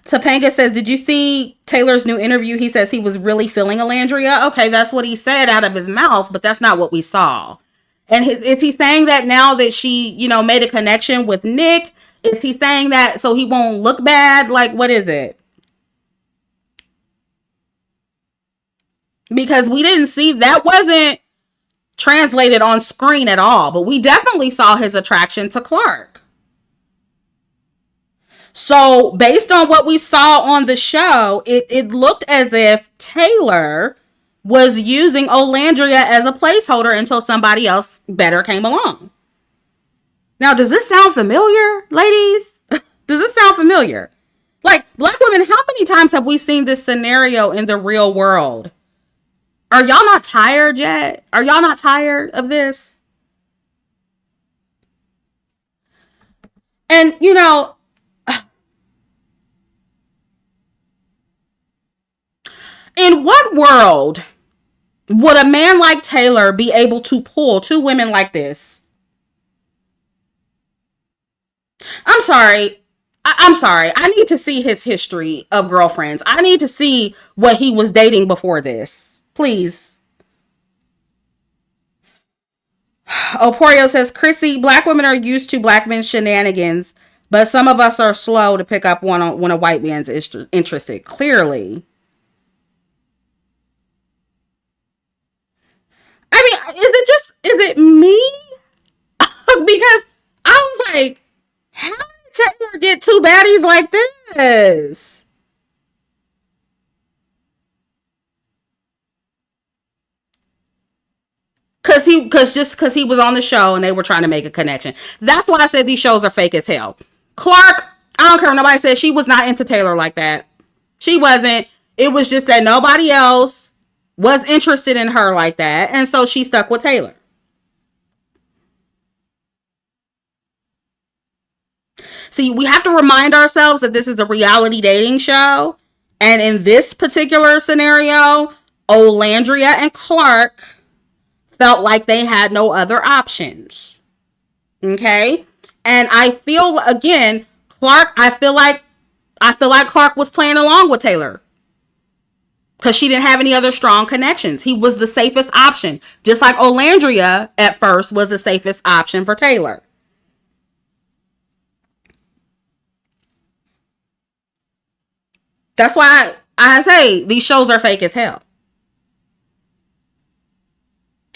Topanga says, did you see Taylor's new interview? He says he was really feeling Olandria. Okay, that's what he said out of his mouth, but that's not what we saw. And is he saying that now that she, made a connection with Nick? Is he saying that so he won't look bad? Like, what is it? Because we didn't see, that wasn't translated on screen at all, but we definitely saw his attraction to Clark. So based on what we saw on the show, it looked as if Taylor was using Olandria as a placeholder until somebody else better came along. Now, does this sound familiar, ladies? Does this sound familiar? Like, black women, how many times have we seen this scenario in the real world? Are y'all not tired yet? Are y'all not tired of this? And, in what world would a man like Taylor be able to pull two women like this? I'm sorry. I'm sorry. I need to see his history of girlfriends. I need to see what he was dating before this. Please. Oporio says, Chrissy, black women are used to black men's shenanigans, but some of us are slow to pick up when a white man's interested. Clearly. I mean, is it me? Because I was like, how did Taylor get two baddies like this? Because he was on the show and they were trying to make a connection. That's why I said these shows are fake as hell. Clark, I don't care what nobody says, she was not into Taylor like that. She wasn't. It was just that nobody else was interested in her like that, and so she stuck with Taylor. See, we have to remind ourselves that this is a reality dating show, and in this particular scenario, Olandria and Clark felt like they had no other options. Okay? And I feel again, I feel like Clark was playing along with Taylor. Because she didn't have any other strong connections. He was the safest option. Just like Olandria at first was the safest option for Taylor. That's why I say these shows are fake as hell.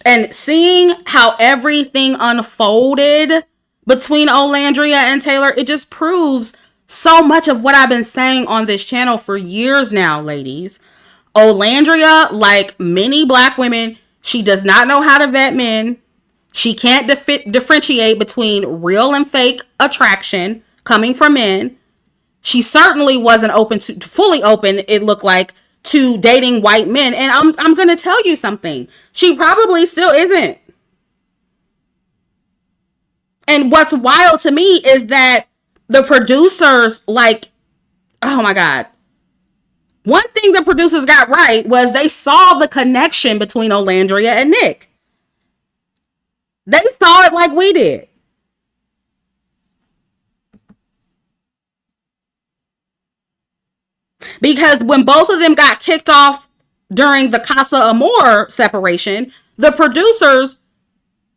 And seeing how everything unfolded between Olandria and Taylor, it just proves so much of what I've been saying on this channel for years now, ladies. Olandria, like many black women, she does not know how to vet men. She can't differentiate between real and fake attraction coming from men. She certainly wasn't fully open, it looked like, to dating white men. And I'm going to tell you something. She probably still isn't. And what's wild to me is that the producers, like, oh my God. One thing the producers got right was they saw the connection between Olandria and Nick. They saw it like we did. Because when both of them got kicked off during the Casa Amor separation, the producers,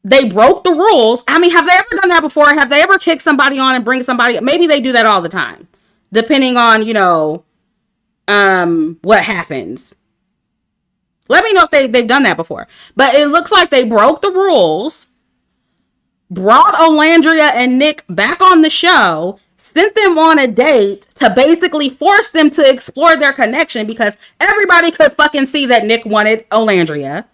they broke the rules. I mean, have they ever done that before? Have they ever kicked somebody on and bring somebody? Maybe they do that all the time, depending on, what happens. Let me know if they've done that before. But it looks like they broke the rules, brought Olandria and Nick back on the show, sent them on a date to basically force them to explore their connection because everybody could fucking see that Nick wanted Olandria.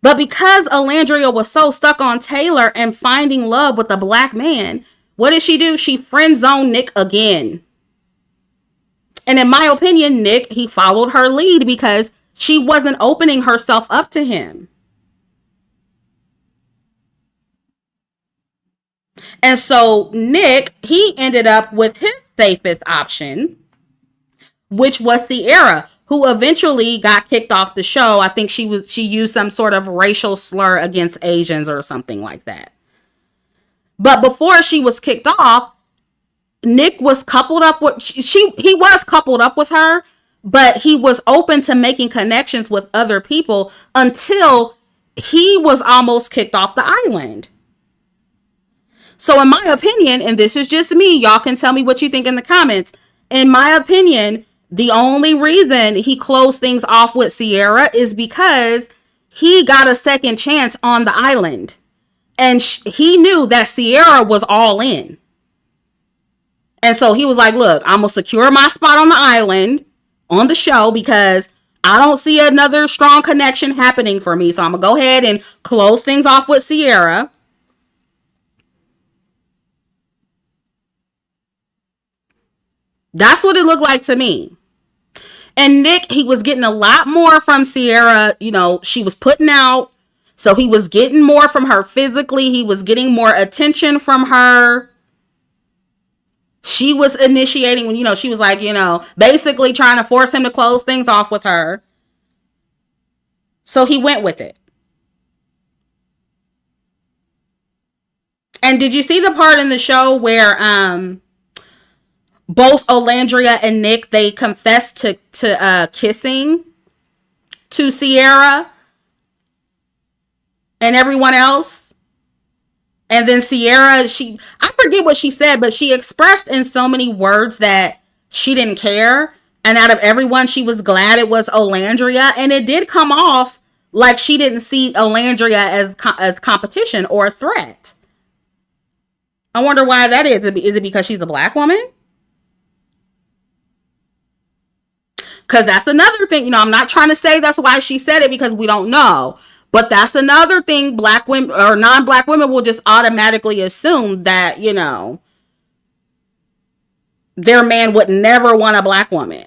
But because Olandria was so stuck on Taylor and finding love with a black man, what did she do? She friend zoned Nick again. And in my opinion, Nick, he followed her lead because she wasn't opening herself up to him. And so Nick, he ended up with his safest option, which was Sierra, who eventually got kicked off the show. I think she used some sort of racial slur against Asians or something like that. But before she was kicked off, Nick was coupled up with he was coupled up with her, but he was open to making connections with other people until he was almost kicked off the island. So in my opinion, and this is just me, y'all can tell me what you think in the comments. In my opinion, the only reason he closed things off with Sierra is because he got a second chance on the island. And he knew that Sierra was all in. And so he was like, look, I'm going to secure my spot on the island on the show because I don't see another strong connection happening for me. So I'm going to go ahead and close things off with Sierra. That's what it looked like to me. And Nick, he was getting a lot more from Sierra. She was putting out. So he was getting more from her physically. He was getting more attention from her. She was initiating when, she was like, basically trying to force him to close things off with her. So he went with it. And did you see the part in the show where both Olandria and Nick, they confessed to kissing to Sierra and everyone else? And then Sierra, I forget what she said, but she expressed in so many words that she didn't care. And out of everyone, she was glad it was Olandria. And it did come off Like she didn't see Olandria as competition or a threat. I wonder why that is. Is it because she's a black woman? Because that's another thing. You know, I'm not trying to say that's why she said it, because we don't know. But that's another thing black women or non-black women will just automatically assume that, you know, their man would never want a black woman.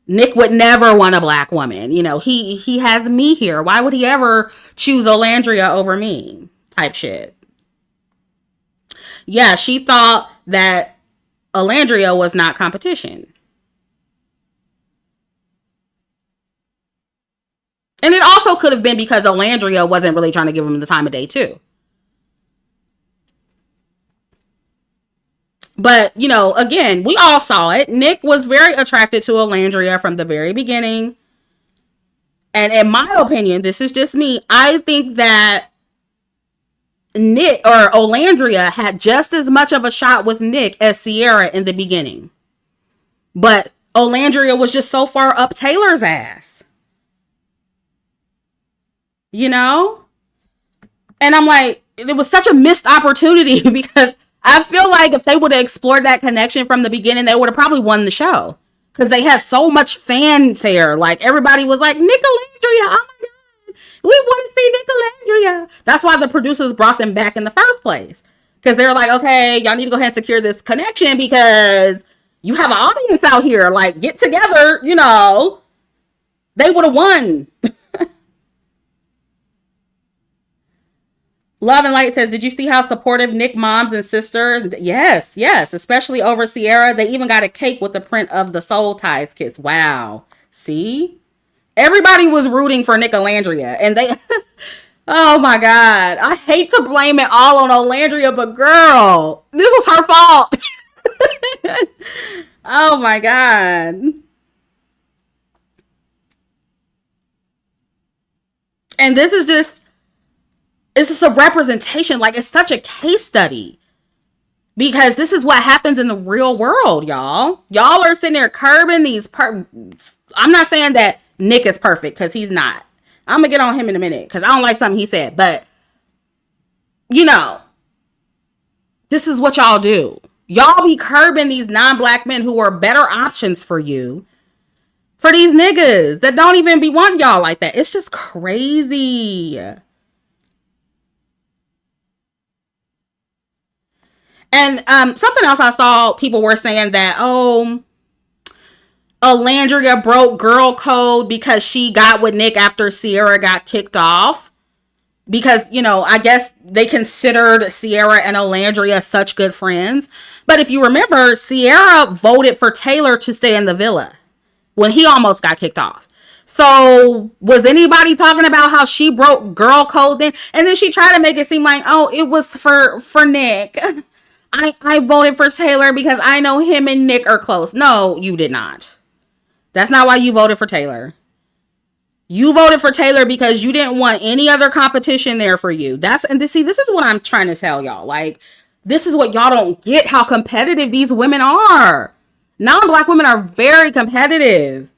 Nick would never want a black woman. You know, he has me here. Why would he ever choose Olandria over me? Type shit. Yeah, she thought that Olandria was not competition. And it also could have been because Olandria wasn't really trying to give him the time of day too. But, you know, again, we all saw it. Nick was very attracted to Olandria from the very beginning. And in my opinion, this is just me, I think that Nick or Olandria had just as much of a shot with Nick as Sierra in the beginning. But Olandria was just so far up Taylor's ass. You know? And I'm like, it was such a missed opportunity because I feel like if they would have explored that connection from the beginning, they would have probably won the show. Because they had so much fanfare. Like, everybody was like, Nick Olandria, oh my God, we want to see Nick Olandria. That's why the producers brought them back in the first place. Because they were like, okay, y'all need to go ahead and secure this connection because you have an audience out here. Like, get together, you know. They would have won. Love and Light says, did you see how supportive Nick mom's and sister? Yes, especially over Sierra. They even got a cake with the print of the Soul Ties kiss. Wow. See? Everybody was rooting for Nick Olandria. And they... oh my God. I hate to blame it all on Olandria, but girl, this was her fault. Oh my God. And this is just... it's just a representation. Like, it's such a case study. Because this is what happens in the real world, y'all. Y'all are sitting there curbing these... I'm not saying that Nick is perfect, because he's not. I'm going to get on him in a minute, because I don't like something he said. But, you know, this is what y'all do. Y'all be curbing these non-black men who are better options for you. For these niggas that don't even be wanting y'all like that. It's just crazy. And something else I saw, people were saying that, oh, Olandria broke girl code because she got with Nick after Sierra got kicked off. Because, you know, I guess they considered Sierra and Olandria such good friends. But if you remember, Sierra voted for Taylor to stay in the villa when he almost got kicked off. So was anybody talking about how she broke girl code then? And then she tried to make it seem like, oh, it was for Nick. I voted for Taylor because I know him and Nick are close. No, you did not. That's not why you voted for Taylor. You voted for Taylor because you didn't want any other competition there for you. This is what I'm trying to tell y'all. Like, this is what y'all don't get, how competitive these women are. Non-black women are very competitive.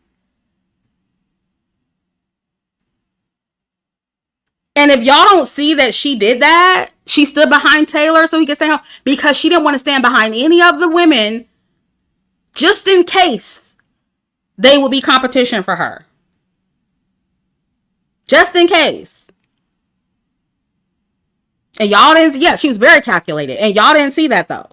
And if y'all don't see that she did that, she stood behind Taylor so he could stay home because she didn't want to stand behind any of the women just in case they would be competition for her. Just in case. And y'all didn't, yeah, she was very calculated. And y'all didn't see that though.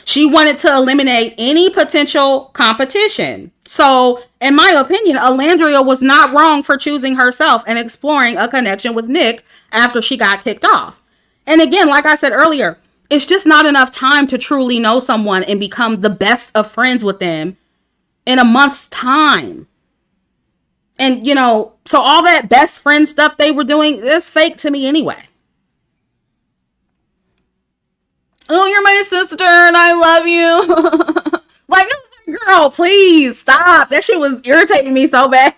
She wanted to eliminate any potential competition. So, in my opinion, Olandria was not wrong for choosing herself and exploring a connection with Nick after she got kicked off. And again, like I said earlier, it's just not enough time to truly know someone and become the best of friends with them in a month's time. And, you know, so all that best friend stuff they were doing, is fake to me anyway. Oh, you're my sister and I love you. Like, girl, please stop. That shit was irritating me so bad.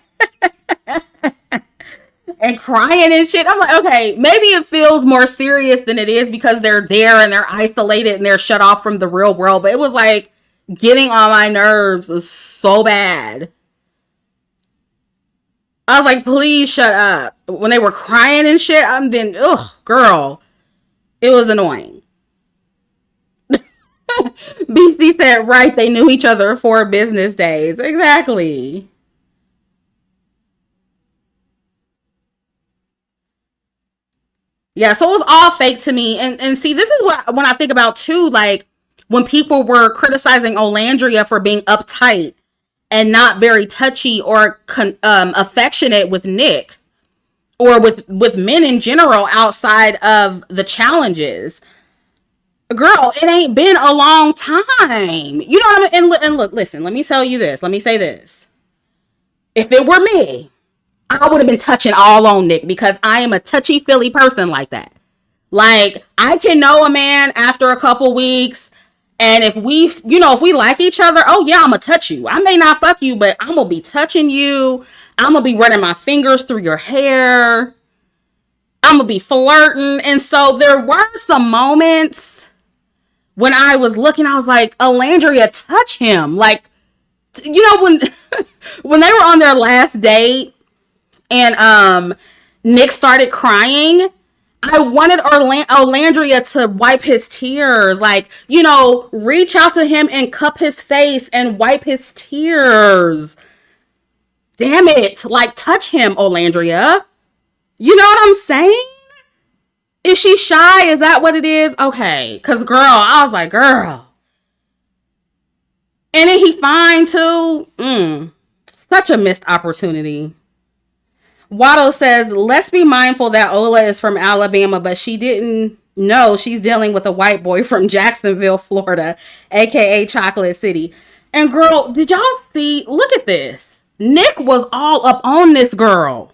And crying and shit. I'm like, okay, maybe it feels more serious than it is because they're there and they're isolated and they're shut off from the real world. But it was like, getting on my nerves so bad. I was like, please shut up. When they were crying and shit, girl, it was annoying. BC said, right, they knew each other for business days. Exactly. Yeah, so it was all fake to me. And see, this is what when I think about too, like when people were criticizing Olandria for being uptight and not very touchy or affectionate with Nick or with men in general outside of the challenges. Girl, it ain't been a long time. You know what I mean? And look, listen, let me tell you this. Let me say this. If it were me, I would have been touching all on Nick because I am a touchy-feely person like that. Like, I can know a man after a couple weeks, and if we like each other, oh yeah, I'm gonna touch you. I may not fuck you, but I'm gonna be touching you. I'm gonna be running my fingers through your hair. I'm gonna be flirting. And so there were some moments when I was looking, I was like, Olandria, touch him. Like, when when they were on their last date and Nick started crying, I wanted Olandria to wipe his tears. Like, reach out to him and cup his face and wipe his tears. Damn it. Like, touch him, Olandria. You know what I'm saying? Is she shy? Is that what it is? Okay. Because, girl, I was like, girl. And then he fine, too. Such a missed opportunity. Watto says, let's be mindful that Ola is from Alabama, but she didn't know she's dealing with a white boy from Jacksonville, Florida, a.k.a. Chocolate City. And, girl, did y'all see? Look at this. Nick was all up on this girl.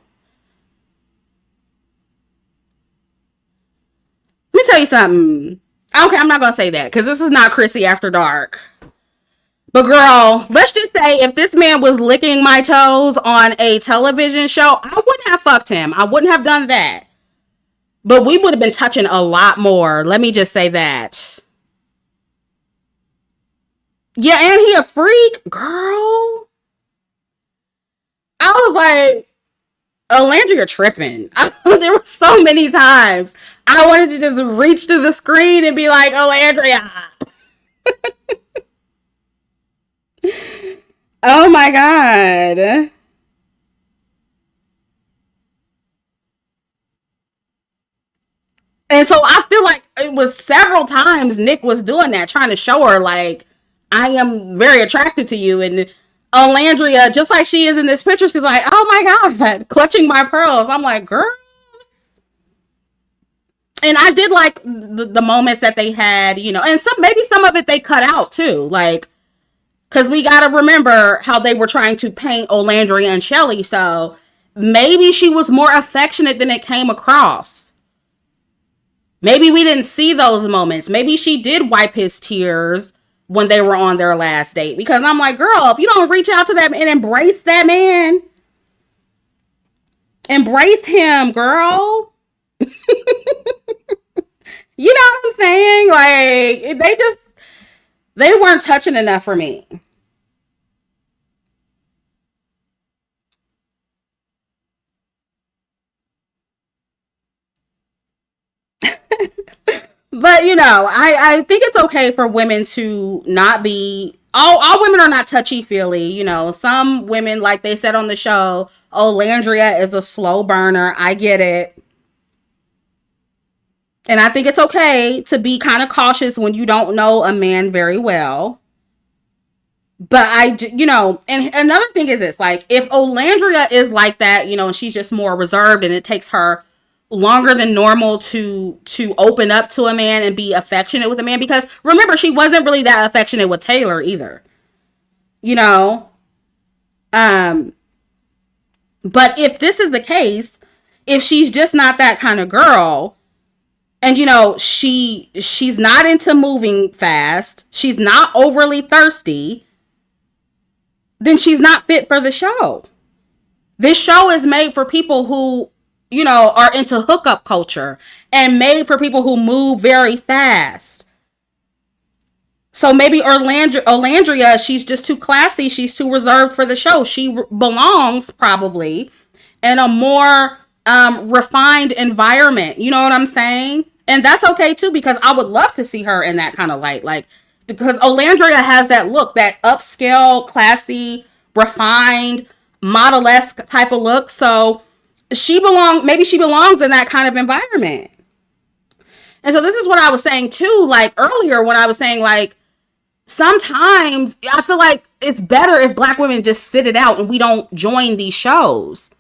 Let me tell you something. Okay, I'm not going to say that because this is not Chrissy After Dark. But girl, let's just say if this man was licking my toes on a television show, I wouldn't have fucked him. I wouldn't have done that. But we would have been touching a lot more. Let me just say that. Yeah, and he a freak. Girl. I was like, Olandria tripping. There were so many times I wanted to just reach to the screen and be like, Olandria. Oh my God. And so I feel like it was several times Nick was doing that, trying to show her, like, I am very attracted to you. And Olandria, just like she is in this picture, she's like, oh my God, clutching my pearls. I'm like, girl. And I did like the moments that they had, and maybe some of it they cut out too. Like, because we got to remember how they were trying to paint Olandria and Chelley. So maybe she was more affectionate than it came across. Maybe we didn't see those moments. Maybe she did wipe his tears when they were on their last date. Because I'm like, girl, if you don't reach out to that and embrace that man, embrace him, girl. You know what I'm saying? Like, they weren't touching enough for me. But, I think it's okay for women to not be, all women are not touchy-feely. Some women, like they said on the show, Olandria is a slow burner. I get it. And I think it's okay to be kind of cautious when you don't know a man very well. But and another thing is this, like, if Olandria is like that, and she's just more reserved and it takes her longer than normal to open up to a man and be affectionate with a man, because remember, she wasn't really that affectionate with Taylor either. Um, but if this is the case, if she's just not that kind of girl, and she's not into moving fast, she's not overly thirsty, then she's not fit for the show. This show is made for people who, are into hookup culture and made for people who move very fast. So maybe Olandria, she's just too classy. She's too reserved for the show. She belongs probably in a more refined environment. You know what I'm saying? And that's okay too, because I would love to see her in that kind of light. Like, because Olandria has that look, that upscale, classy, refined, model-esque type of look. So maybe she belongs in that kind of environment. And so this is what I was saying too, like earlier when I was saying like, sometimes I feel like it's better if Black women just sit it out and we don't join these shows.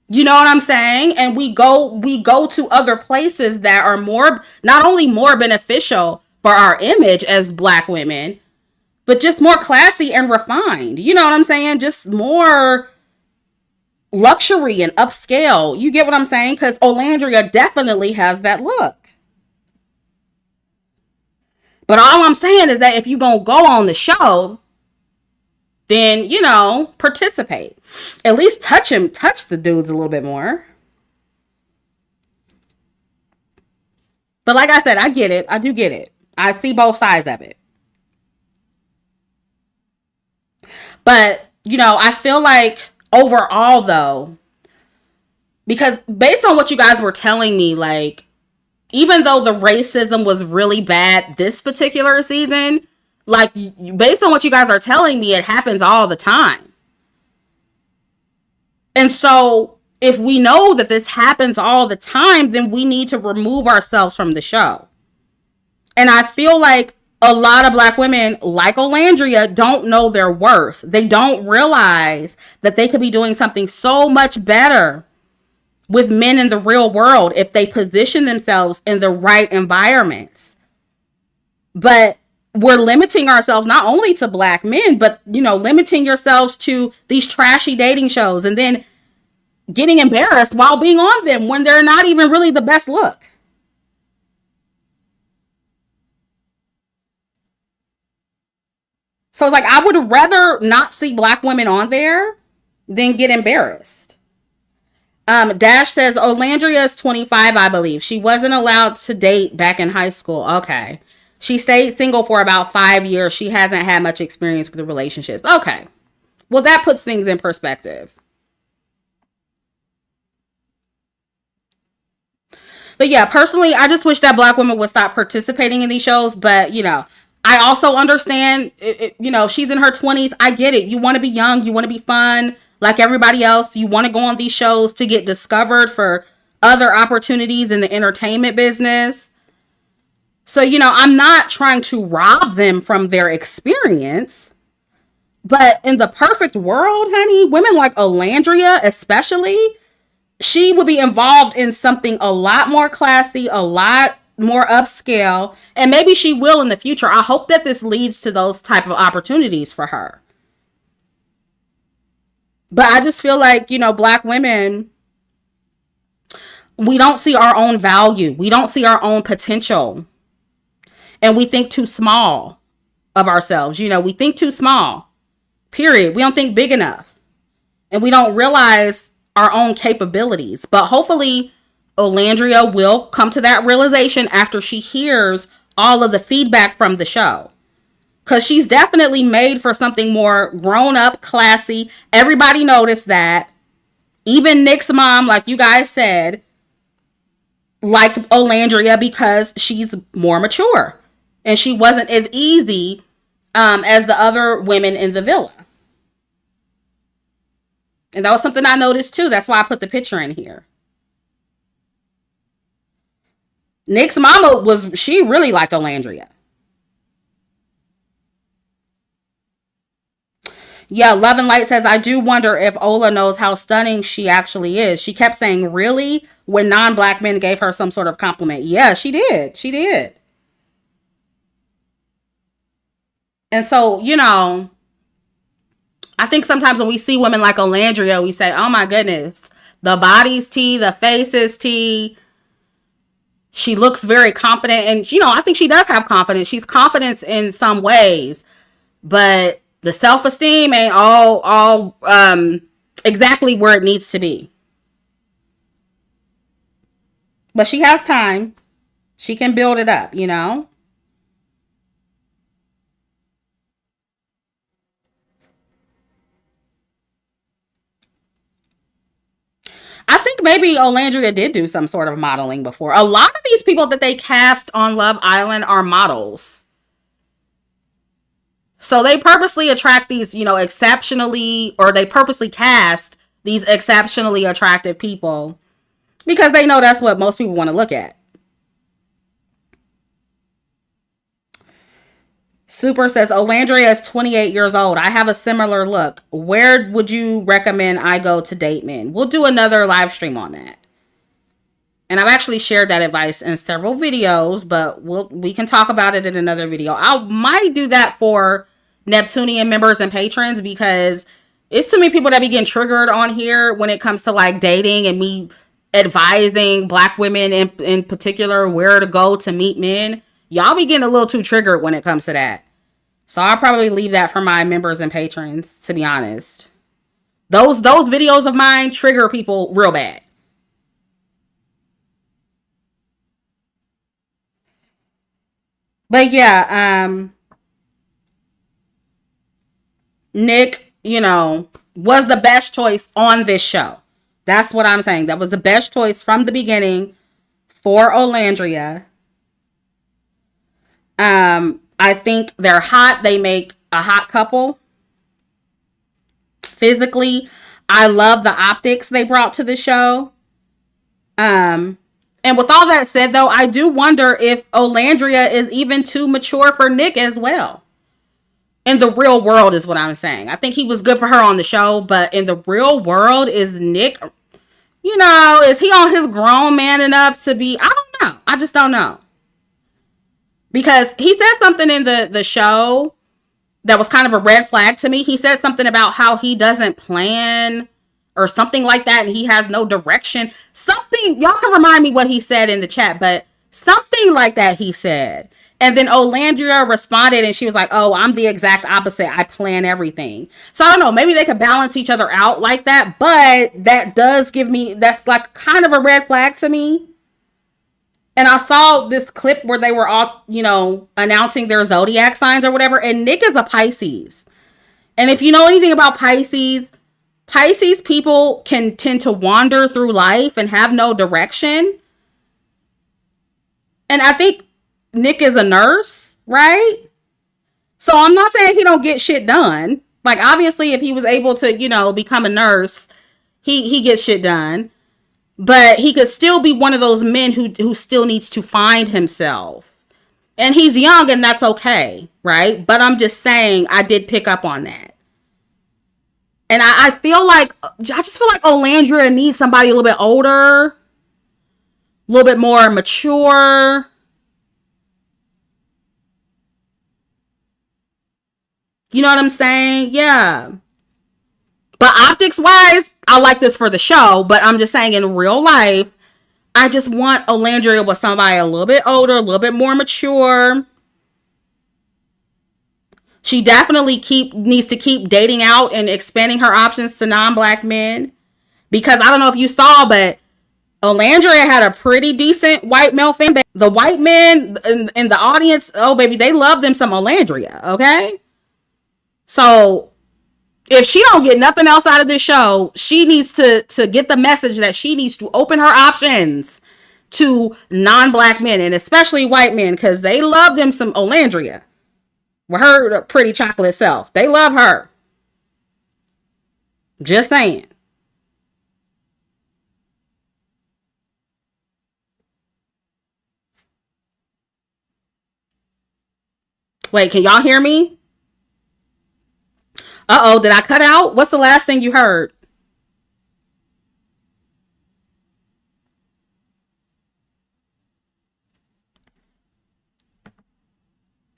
You know what I'm saying? And we go to other places that are more, not only more beneficial for our image as Black women, but just more classy and refined. You know what I'm saying? Just more luxury and upscale. You get what I'm saying? Because Olandria definitely has that look. But all I'm saying is that if you're going to go on the show, then, you know, participate. At least touch the dudes a little bit more. But like I said, I get it. I do get it. I see both sides of it. But, you know, I feel like overall, though, because based on what you guys were telling me, like, even though the racism was really bad this particular season, like, based on what you guys are telling me, it happens all the time. And so if we know that this happens all the time, then we need to remove ourselves from the show. And I feel like a lot of Black women, like Olandria, don't know their worth. They don't realize that they could be doing something so much better with men in the real world if they position themselves in the right environments. But we're limiting ourselves not only to Black men, but, you know, limiting yourselves to these trashy dating shows and then getting embarrassed while being on them when they're not even really the best look. So it's like, I would rather not see Black women on there than get embarrassed. Dash says Olandria is 25, I believe. She wasn't allowed to date back in high school. Okay. She stayed single for about 5 years. She hasn't had much experience with the relationships. Okay. Well, that puts things in perspective. But yeah, personally, I just wish that Black women would stop participating in these shows. But, you know, I also understand, you know, if she's in her 20s, I get it. You want to be young. You want to be fun like everybody else. You want to go on these shows to get discovered for other opportunities in the entertainment business. So, you know, I'm not trying to rob them from their experience. But in the perfect world, honey, women like Olandria especially, she would be involved in something a lot more classy, a lot more upscale, and maybe she will in the future. I hope that this leads to those type of opportunities for her. But I just feel like, you know, Black women, we don't see our own value. We don't see our own potential. And we think too small of ourselves. You know, we think too small. Period. We don't think big enough. And we don't realize our own capabilities. But hopefully Olandria will come to that realization after she hears all of the feedback from the show. Because she's definitely made for something more grown up, classy. Everybody noticed that. Even Nick's mom, like you guys said, liked Olandria because she's more mature. And she wasn't as easy as the other women in the villa. And that was something I noticed too. That's why I put the picture in here. Nick's mama she really liked Olandria. Yeah, Love and Light says, I do wonder if Ola knows how stunning she actually is. She kept saying, really? When non-Black men gave her some sort of compliment. Yeah, she did. She did. And so, you know, I think sometimes when we see women like Olandria, we say, oh my goodness, the body's tea, the face is tea. She looks very confident. And, you know, I think she does have confidence. She's confident in some ways. But the self-esteem ain't all exactly where it needs to be. But she has time. She can build it up, you know? I think maybe Olandria did do some sort of modeling before. A lot of these people that they cast on Love Island are models. So they purposely attract these, you know, exceptionally, or they purposely cast these exceptionally attractive people because they know that's what most people want to look at. Super says, Olandria is 28 years old. I have a similar look. Where would you recommend I go to date men? We'll do another live stream on that. And I've actually shared that advice in several videos, but we can talk about it in another video. I might do that for Neptunian members and patrons because it's too many people that be getting triggered on here when it comes to like dating and me advising black women in particular where to go to meet men. Y'all be getting a little too triggered when it comes to that. So I'll probably leave that for my members and patrons, to be honest. Those videos of mine trigger people real bad. But yeah, Nick, you know, was the best choice on this show. That's what I'm saying. That was the best choice from the beginning for Olandria. I think they're hot. They make a hot couple. Physically, I love the optics they brought to the show. And with all that said, though, I do wonder if Olandria is even too mature for Nick as well. In the real world is what I'm saying. I think he was good for her on the show, but in the real world, is Nick, you know, is he on his grown man enough to be, I don't know. I just don't know. Because he said something in the show that was kind of a red flag to me. He said something about how he doesn't plan or something like that and he has no direction. Something, y'all can remind me what he said in the chat, but something like that he said. And then Olandria responded and she was like, oh, I'm the exact opposite. I plan everything. So I don't know, maybe they could balance each other out like that, but that does give me, that's like kind of a red flag to me. And I saw this clip where they were all, you know, announcing their zodiac signs or whatever. And Nick is a Pisces. And if you know anything about Pisces people can tend to wander through life and have no direction. And I think Nick is a nurse, right? So I'm not saying he don't get shit done. Like, obviously, if he was able to, you know, become a nurse, he gets shit done. But he could still be one of those men who still needs to find himself. And he's young and that's okay, right? But I'm just saying I did pick up on that. And I just feel like Olandria needs somebody a little bit older, a little bit more mature. You know what I'm saying? Yeah. But optics wise, I like this for the show, but I'm just saying in real life, I just want Olandria with somebody a little bit older, a little bit more mature. She definitely needs to keep dating out and expanding her options to non-black men. Because I don't know if you saw, but Olandria had a pretty decent white male fan base. The white men in the audience, oh baby, they love them some Olandria, okay? So if she don't get nothing else out of this show, she needs to get the message that she needs to open her options to non-black men and especially white men because they love them some Olandria. With her pretty chocolate self. They love her. Just saying. Wait, can y'all hear me? Uh-oh, did I cut out? What's the last thing you heard?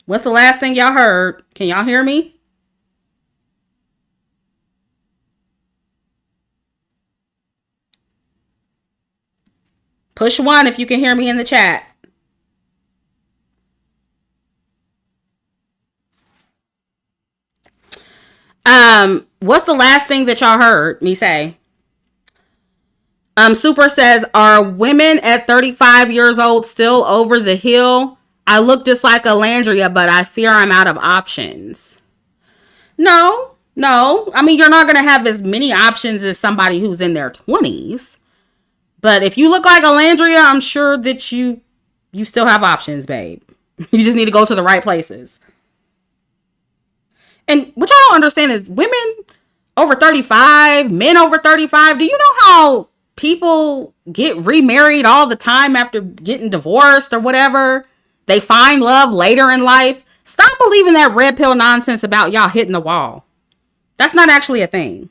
What's the last thing y'all heard? Can y'all hear me? Push 1 if you can hear me in the chat. What's the last thing that y'all heard me say? Super says, are women at 35 years old still over the hill? I look just like Olandria, but I fear I'm out of options. No, no. I mean, you're not going to have as many options as somebody who's in their 20s. But if you look like Olandria, I'm sure that you still have options, babe. You just need to go to the right places. And what y'all don't understand is women over 35, men over 35. Do you know how people get remarried all the time after getting divorced or whatever? They find love later in life. Stop believing that red pill nonsense about y'all hitting the wall. That's not actually a thing.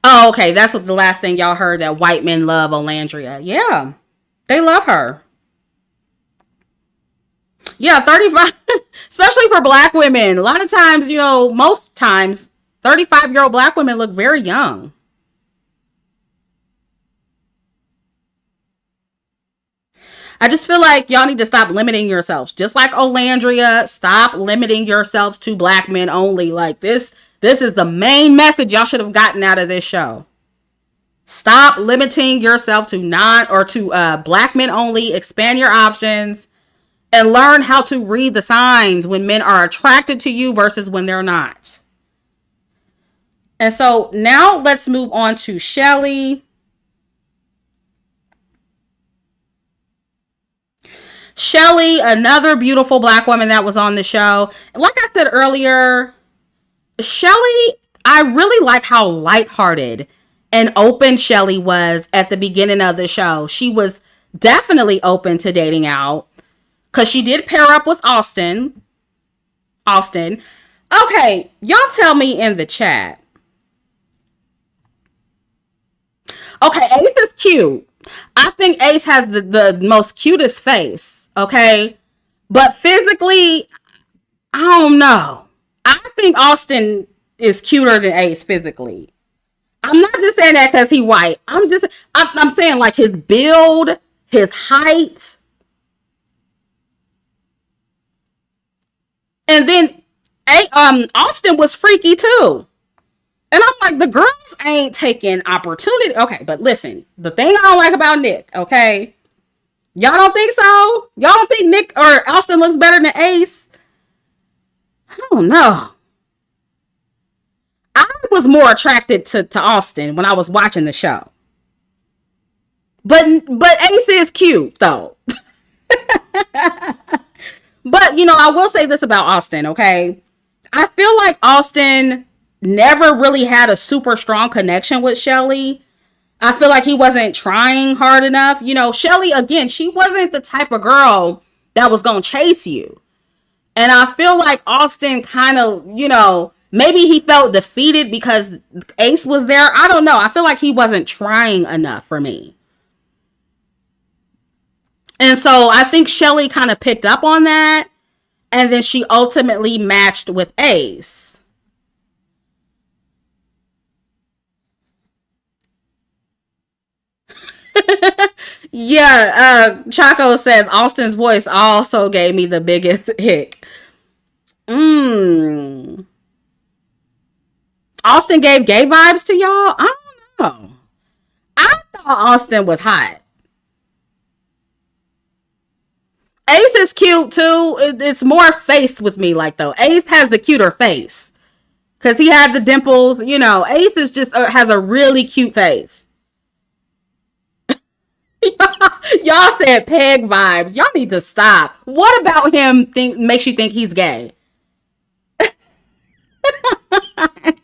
Oh, okay. That's what the last thing y'all heard, that white men love Olandria. Yeah, they love her. Yeah, 35, especially for black women. A lot of times, most times, 35-year-old black women look very young. I just feel like y'all need to stop limiting yourselves. Just like Olandria, stop limiting yourselves to black men only. Like this is the main message y'all should have gotten out of this show. Stop limiting yourself to black men only. Expand your options and learn how to read the signs when men are attracted to you versus when they're not. And so now let's move on to Chelley. Chelley, another beautiful black woman that was on the show. Like I said earlier, Chelley, I really like how lighthearted and open Chelley was at the beginning of the show. She was definitely open to dating out because she did pair up with Austin. Okay, y'all tell me in the chat. Okay, Ace is cute. I think Ace has the most cutest face. Okay, but physically, I don't know. I think Austin is cuter than Ace physically. I'm not just saying that because he's white. I'm saying like his build, his height, and then Austin was freaky too. And I'm like, the girls ain't taking opportunity. Okay, but listen, the thing I don't like about Nick, okay? Y'all don't think so? Y'all don't think Nick or Austin looks better than Ace? I don't know. I was more attracted to Austin when I was watching the show. But Ace is cute though. But I will say this about Austin, okay? I feel like Austin never really had a super strong connection with Chelley. I feel like he wasn't trying hard enough. Chelley, again, she wasn't the type of girl that was going to chase you. And I feel like Austin kind of, maybe he felt defeated because Ace was there. I don't know. I feel like he wasn't trying enough for me. And so I think Chelley kind of picked up on that. And then she ultimately matched with Ace. Yeah, Chaco says Austin's voice also gave me the biggest hick. Austin gave gay vibes to y'all? I don't know. I thought Austin was hot. Ace is cute too. It's more face with me, like though. Ace has the cuter face because he had the dimples. Ace is just has a really cute face. Y'all said peg vibes. Y'all need to stop. What about him makes you think he's gay?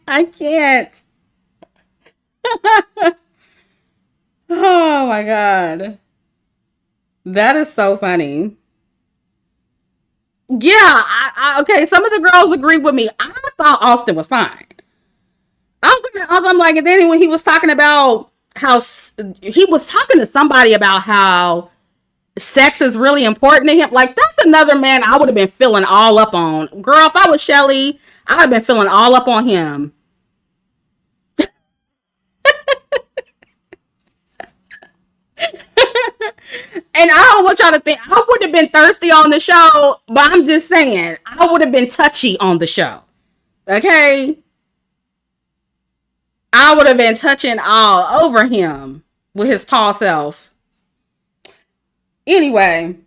I can't. Oh my god. That is so funny. Yeah, okay, some of the girls agreed with me. I thought Austin was fine. I'm like, and then when he was talking about how he was talking to somebody about how sex is really important to him. Like, that's another man I would have been feeling all up on. Girl, if I was Chelley, I would have been feeling all up on him. And I don't want y'all to think I would have been thirsty on the show, but I'm just saying I would have been touchy on the show. Okay? I would have been touching all over him with his tall self. Anyway,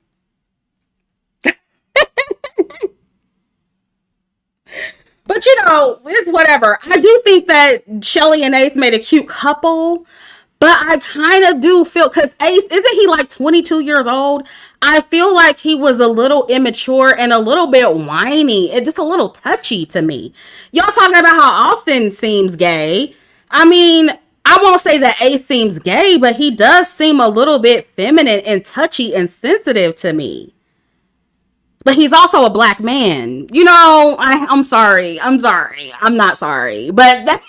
but it's whatever. I do think that Chelley and Ace made a cute couple, but I kind of do feel, because Ace, isn't he like 22 years old? I feel like he was a little immature and a little bit whiny and just a little touchy to me. Y'all talking about how Austin seems gay. I mean, I won't say that Ace seems gay, but he does seem a little bit feminine and touchy and sensitive to me. But he's also a black man. I'm sorry. I'm not sorry. But,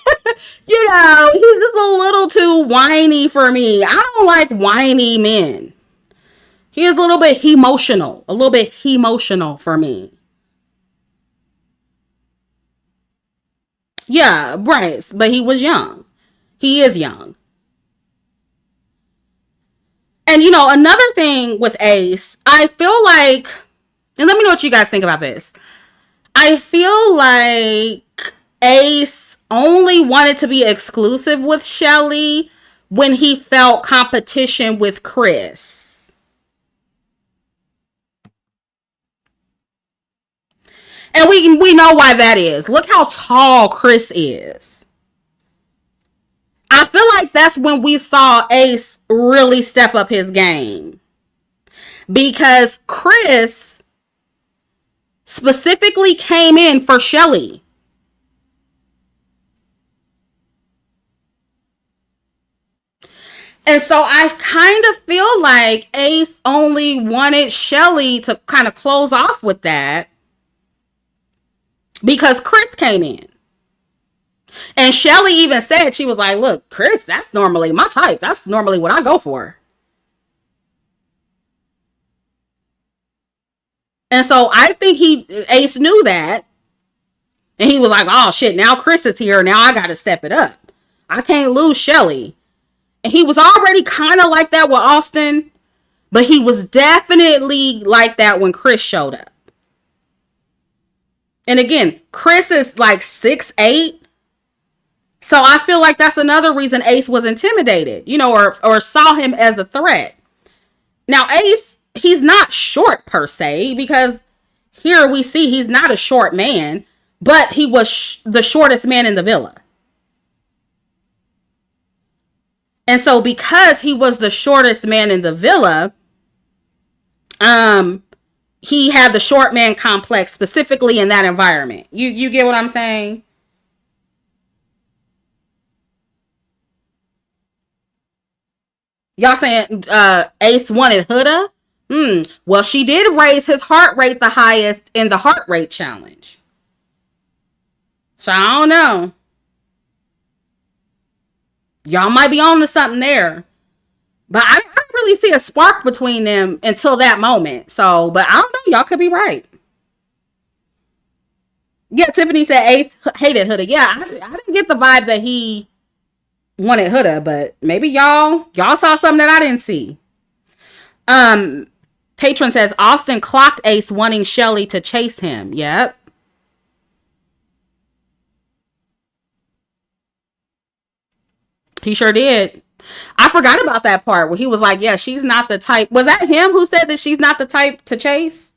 he's just a little too whiny for me. I don't like whiny men. He is a little bit emotional. A little bit emotional for me. Yeah, Bryce. But he was young. He is young. And, another thing with Ace, I feel like, and let me know what you guys think about this. I feel like Ace only wanted to be exclusive with Chelley when he felt competition with Chris. And we know why that is. Look how tall Chris is. I feel like that's when we saw Ace really step up his game. Because Chris specifically came in for Chelley. And so I kind of feel like Ace only wanted Chelley to kind of close off with that because Chris came in. And Chelley even said, she was like, look, Chris, that's normally my type. That's normally what I go for. And so I think Ace knew that. And he was like, oh shit, now Chris is here. Now I got to step it up. I can't lose Chelley. And he was already kind of like that with Austin. But he was definitely like that when Chris showed up. And again, Chris is like 6'8". So I feel like that's another reason Ace was intimidated, or saw him as a threat. Now, Ace, he's not short per se, because here we see he's not a short man, but he was the shortest man in the villa. And so because he was the shortest man in the villa, he had the short man complex specifically in that environment. You get what I'm saying? Y'all saying Ace wanted Huda? Well, she did raise his heart rate the highest in the heart rate challenge. So I don't know. Y'all might be on to something there. But I didn't really see a spark between them until that moment. So, but I don't know. Y'all could be right. Yeah, Tiffany said Ace hated Huda. Yeah, I didn't get the vibe that he wanted Huda, but maybe y'all saw something that I didn't see. Patron says Austin clocked Ace wanting Chelley to chase him. Yep. He sure did. I forgot about that part where he was like, yeah, she's not the type. Was that him who said that she's not the type to chase?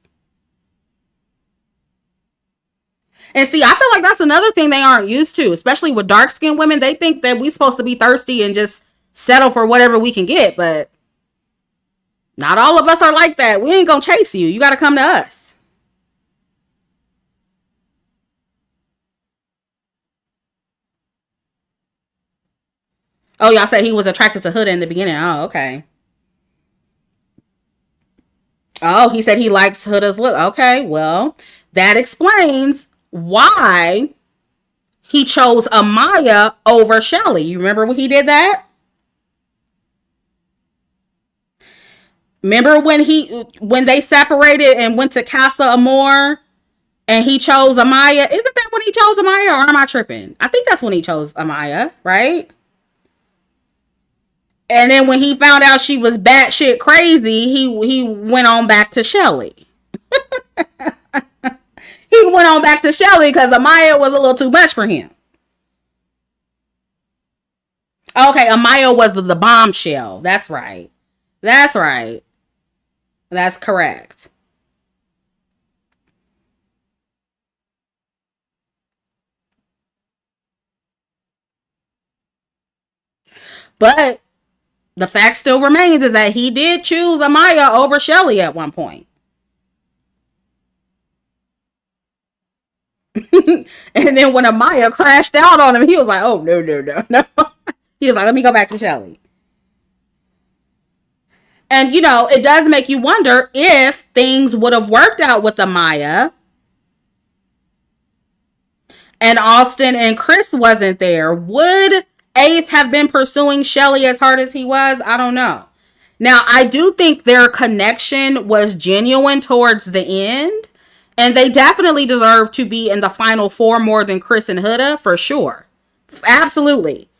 And see, I feel like that's another thing they aren't used to, especially with dark-skinned women. They think that we're supposed to be thirsty and just settle for whatever we can get, but not all of us are like that. We ain't gonna chase you. You gotta come to us. Oh, y'all said he was attracted to Huda in the beginning. Oh, okay. Oh, he said he likes Huda's look. Okay, well, that explains why he chose Amaya over Chelley. You remember when he did that? Remember when they separated and went to Casa Amor and he chose Amaya? Isn't that when he chose Amaya, or am I tripping? I think that's when he chose Amaya, right? And then when he found out she was batshit crazy, he went on back to Chelley. He he went on back to Chelley because Amaya was a little too much for him. Okay, Amaya was the bombshell. That's right. That's right. That's correct. But the fact still remains is that he did choose Amaya over Chelley at one point. And then when Amaya crashed out on him, he was like, oh, no. He was like, let me go back to Chelley. And, it does make you wonder if things would have worked out with Amaya and Austin and Chris wasn't there. Would Ace have been pursuing Chelley as hard as he was? I don't know. Now, I do think their connection was genuine towards the end. And they definitely deserve to be in the final four more than Chris and Huda, for sure. Absolutely.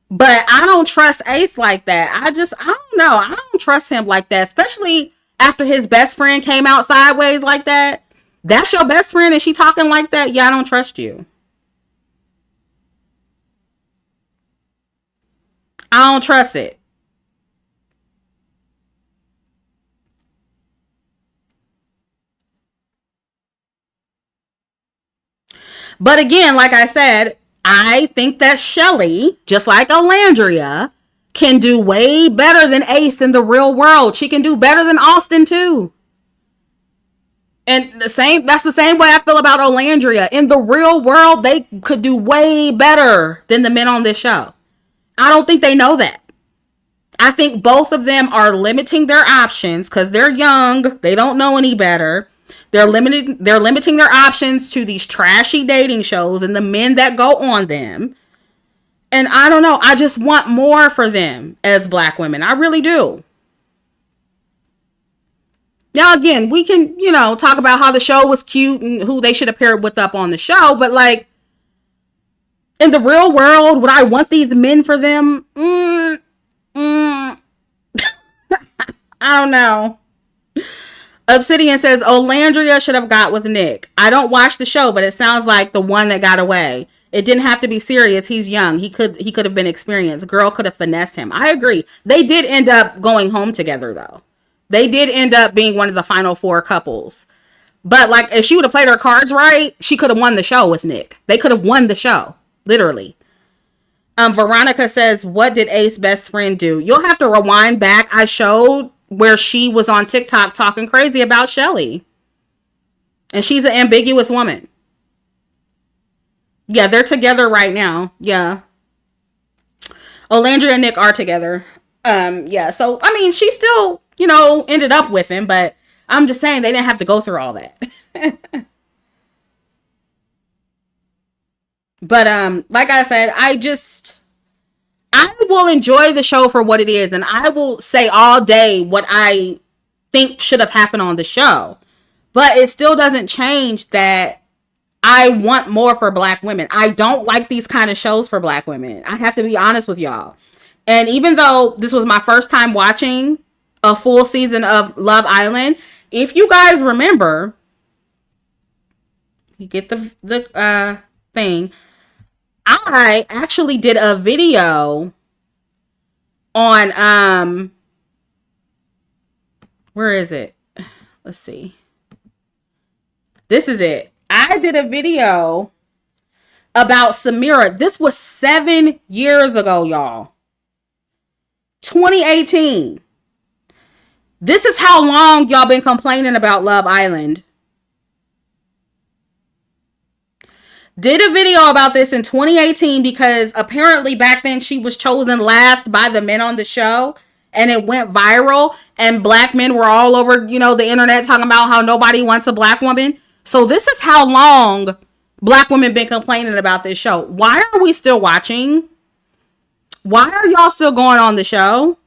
But I don't trust Ace like that. I don't know. I don't trust him like that, especially after his best friend came out sideways like that. That's your best friend and she talking like that? Yeah, I don't trust you. I don't trust it. But again, like I said, I think that Chelley, just like Olandria, can do way better than Ace in the real world. She can do better than Austin too. And that's the same way I feel about Olandria. In the real world, they could do way better than the men on this show. I don't think they know that. I think both of them are limiting their options because they're young. They don't know any better. They're limiting their options to these trashy dating shows and the men that go on them. And I don't know. I just want more for them as black women. I really do. Now, again, we can, talk about how the show was cute and who they should have paired with up on the show. But, like, in the real world, would I want these men for them? I don't know. Obsidian says, Olandria should have got with Nick. I don't watch the show, but it sounds like the one that got away. It didn't have to be serious. He's young. He could have been experienced. Girl could have finessed him. I agree. They did end up going home together, though. They did end up being one of the final four couples. But, like, if she would have played her cards right, she could have won the show with Nick. They could have won the show. Literally. Veronica says, what did Ace's best friend do? You'll have to rewind back. I showed where she was on TikTok talking crazy about Chelley. And she's an ambiguous woman. Yeah, they're together right now. Yeah. Olandria and Nick are together. Yeah, so, I mean, she still, ended up with him, but I'm just saying they didn't have to go through all that. But, like I said, I will enjoy the show for what it is, and I will say all day what I think should have happened on the show. But it still doesn't change that I want more for black women. I don't like these kind of shows for black women. I have to be honest with y'all. And even though this was my first time watching a full season of Love Island, if you guys remember, you get the thing. I actually did a video on where is it? Let's see. This is it. I did a video about Samira. This was 7 years ago, y'all. 2018. This is how long y'all been complaining about Love Island. Did a video about this in 2018 because apparently back then she was chosen last by the men on the show and it went viral and black men were all over, the internet talking about how nobody wants a black woman. So this is how long black women been complaining about this show. Why are we still watching? Why are y'all still going on the show?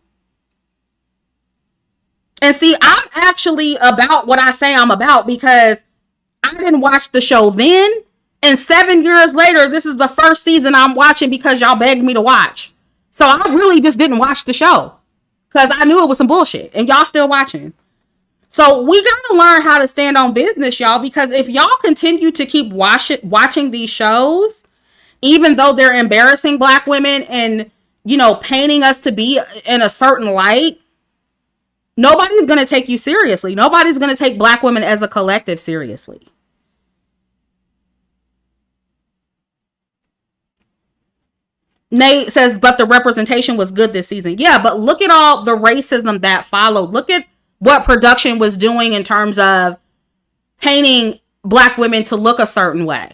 And see, I'm actually about what I say I'm about because I didn't watch the show then. And 7 years later, this is the first season I'm watching because y'all begged me to watch. So I really just didn't watch the show because I knew it was some bullshit and y'all still watching. So we got to learn how to stand on business, y'all, because if y'all continue to keep watching these shows, even though they're embarrassing black women and, painting us to be in a certain light, nobody's going to take you seriously. Nobody's going to take black women as a collective seriously. Nate says, but the representation was good this season. Yeah, but look at all the racism that followed. Look at what production was doing in terms of painting black women to look a certain way.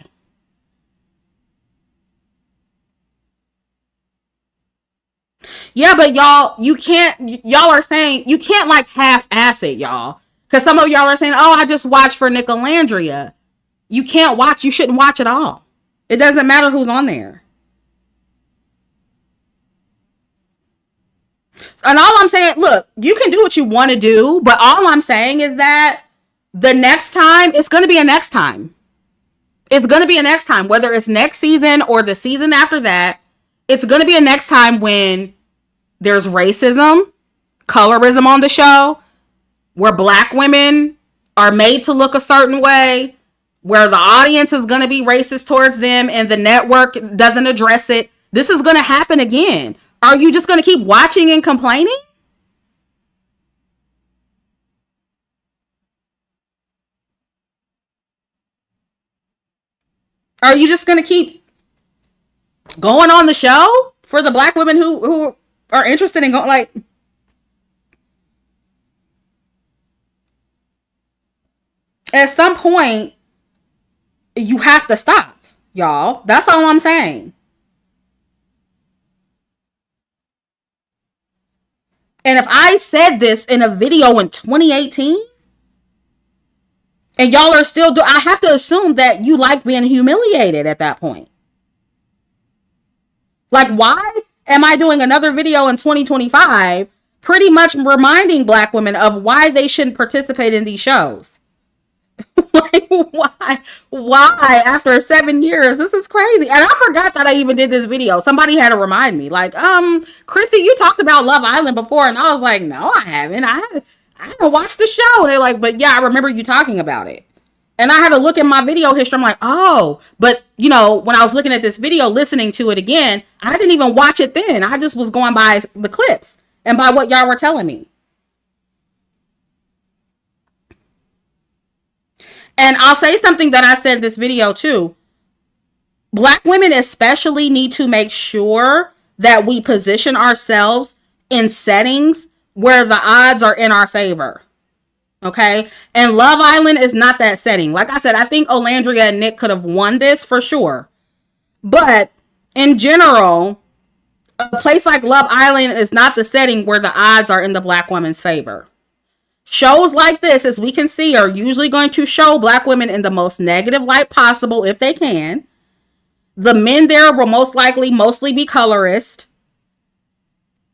Yeah, but y'all are saying you can't like half-ass it, y'all. Because some of y'all are saying, oh, I just watched for Olandria. You shouldn't watch at all. It doesn't matter who's on there. And all I'm saying, look, you can do what you want to do, but all I'm saying is that the next time, it's going to be a next time. It's going to be a next time, whether it's next season or the season after that. It's going to be a next time when there's racism, colorism on the show, where black women are made to look a certain way, where the audience is going to be racist towards them and the network doesn't address it. This is going to happen again. Are you just going to keep watching and complaining? Are you just going to keep going on the show for the black women who are interested in going? Like, at some point, you have to stop, y'all. That's all I'm saying. And if I said this in a video in 2018, and y'all are still I have to assume that you like being humiliated at that point. Like, why am I doing another video in 2025 pretty much reminding black women of why they shouldn't participate in these shows? Like, why after 7 years? This is crazy. And I forgot that I even did this video. Somebody had to remind me, like, Christy, you talked about Love Island before. And I was like, no, I haven't. I haven't watched the show. And they're like, but yeah, I remember you talking about it. And I had to look at my video history. I'm like, oh, but when I was looking at this video, listening to it again, I didn't even watch it then. I just was going by the clips and by what y'all were telling me. And I'll say something that I said in this video too. Black women especially need to make sure that we position ourselves in settings where the odds are in our favor. Okay? And Love Island is not that setting. Like I said, I think Olandria and Nick could have won this for sure. But in general, a place like Love Island is not the setting where the odds are in the black woman's favor. Shows like this, as we can see, are usually going to show black women in the most negative light possible if they can. The men there will most likely mostly be colorist.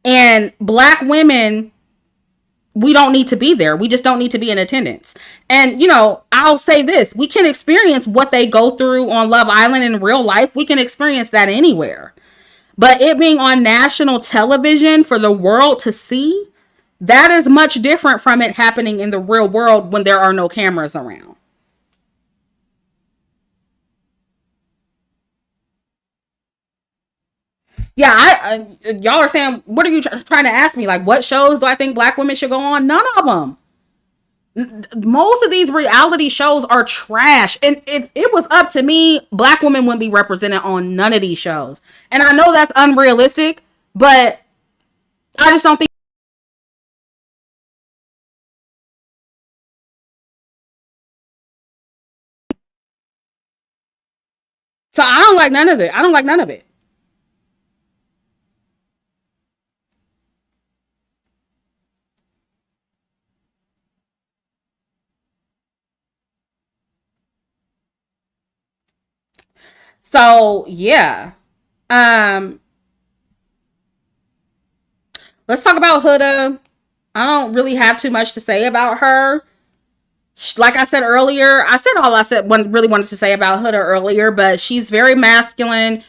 And black women, we don't need to be there. We just don't need to be in attendance. And, I'll say this. We can experience what they go through on Love Island in real life. We can experience that anywhere. But it being on national television for the world to see, that is much different from it happening in the real world when there are no cameras around. Yeah, y'all are saying, what are you trying to ask me? Like, what shows do I think black women should go on? None of them. Most of these reality shows are trash. And if it was up to me, black women wouldn't be represented on none of these shows. And I know that's unrealistic, but I just don't think. So I don't like none of it. I don't like none of it. So yeah. Um, let's talk about Huda. I don't really have too much to say about her. Like I said earlier, I said all I said really wanted to say about Huda earlier, but she's very masculine,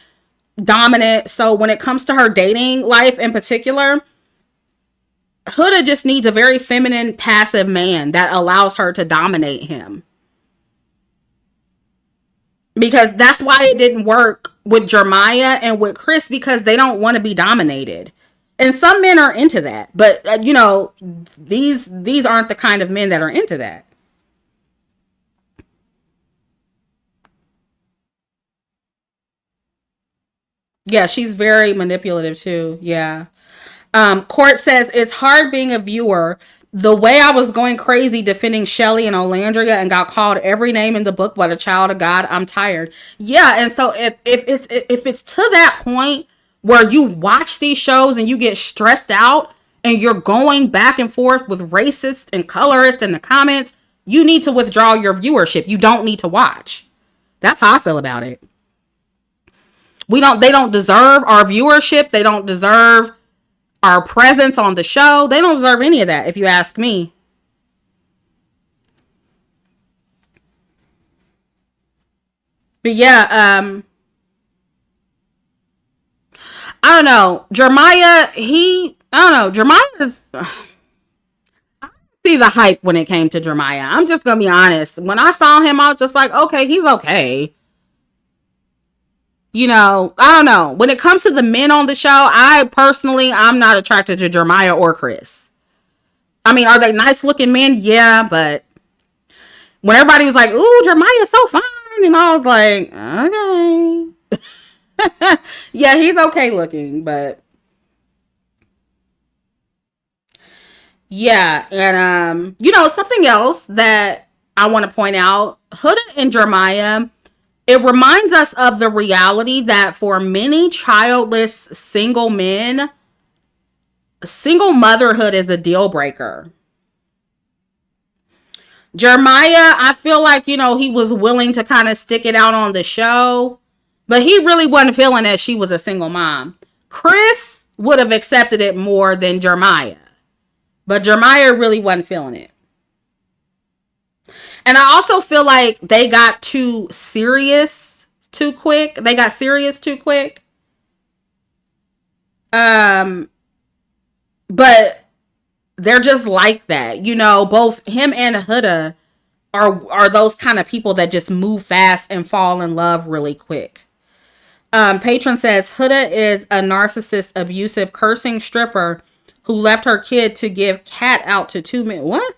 dominant. So when it comes to her dating life in particular, Huda just needs a very feminine, passive man that allows her to dominate him. Because that's why it didn't work with Jeremiah and with Chris, because they don't want to be dominated. And some men are into that, but these aren't the kind of men that are into that. Yeah, she's very manipulative too. Yeah. Court says it's hard being a viewer. The way I was going crazy defending Chelley and Olandria and got called every name in the book but a child of God, I'm tired. Yeah, and so if it's to that point where you watch these shows and you get stressed out and you're going back and forth with racists and colorists in the comments, you need to withdraw your viewership. You don't need to watch. That's how I feel about it. They don't deserve our viewership. They don't deserve our presence on the show. They don't deserve any of that, if you ask me. But yeah, I don't know. Jeremiah's, see the hype when it came to Jeremiah. I'm just gonna be honest. When I saw him, I was just like, okay, he's okay. I don't know. When it comes to the men on the show, I'm not attracted to Jeremiah or Chris. I mean, are they nice looking men? Yeah, but when everybody was like, ooh, Jeremiah's so fine, and I was like, okay. Yeah, he's okay looking, but yeah, and something else that I want to point out, Huda and Jeremiah, it reminds us of the reality that for many childless single men, single motherhood is a deal breaker. Jeremiah, I feel like, he was willing to kind of stick it out on the show, but he really wasn't feeling that she was a single mom. Chris would have accepted it more than Jeremiah, but Jeremiah really wasn't feeling it. And I also feel like they got too serious too quick. They got serious too quick. But they're just like that. Both him and Huda are those kind of people that just move fast and fall in love really quick. Patron says Huda is a narcissist, abusive, cursing stripper who left her kid to give cat out to 2 men. What?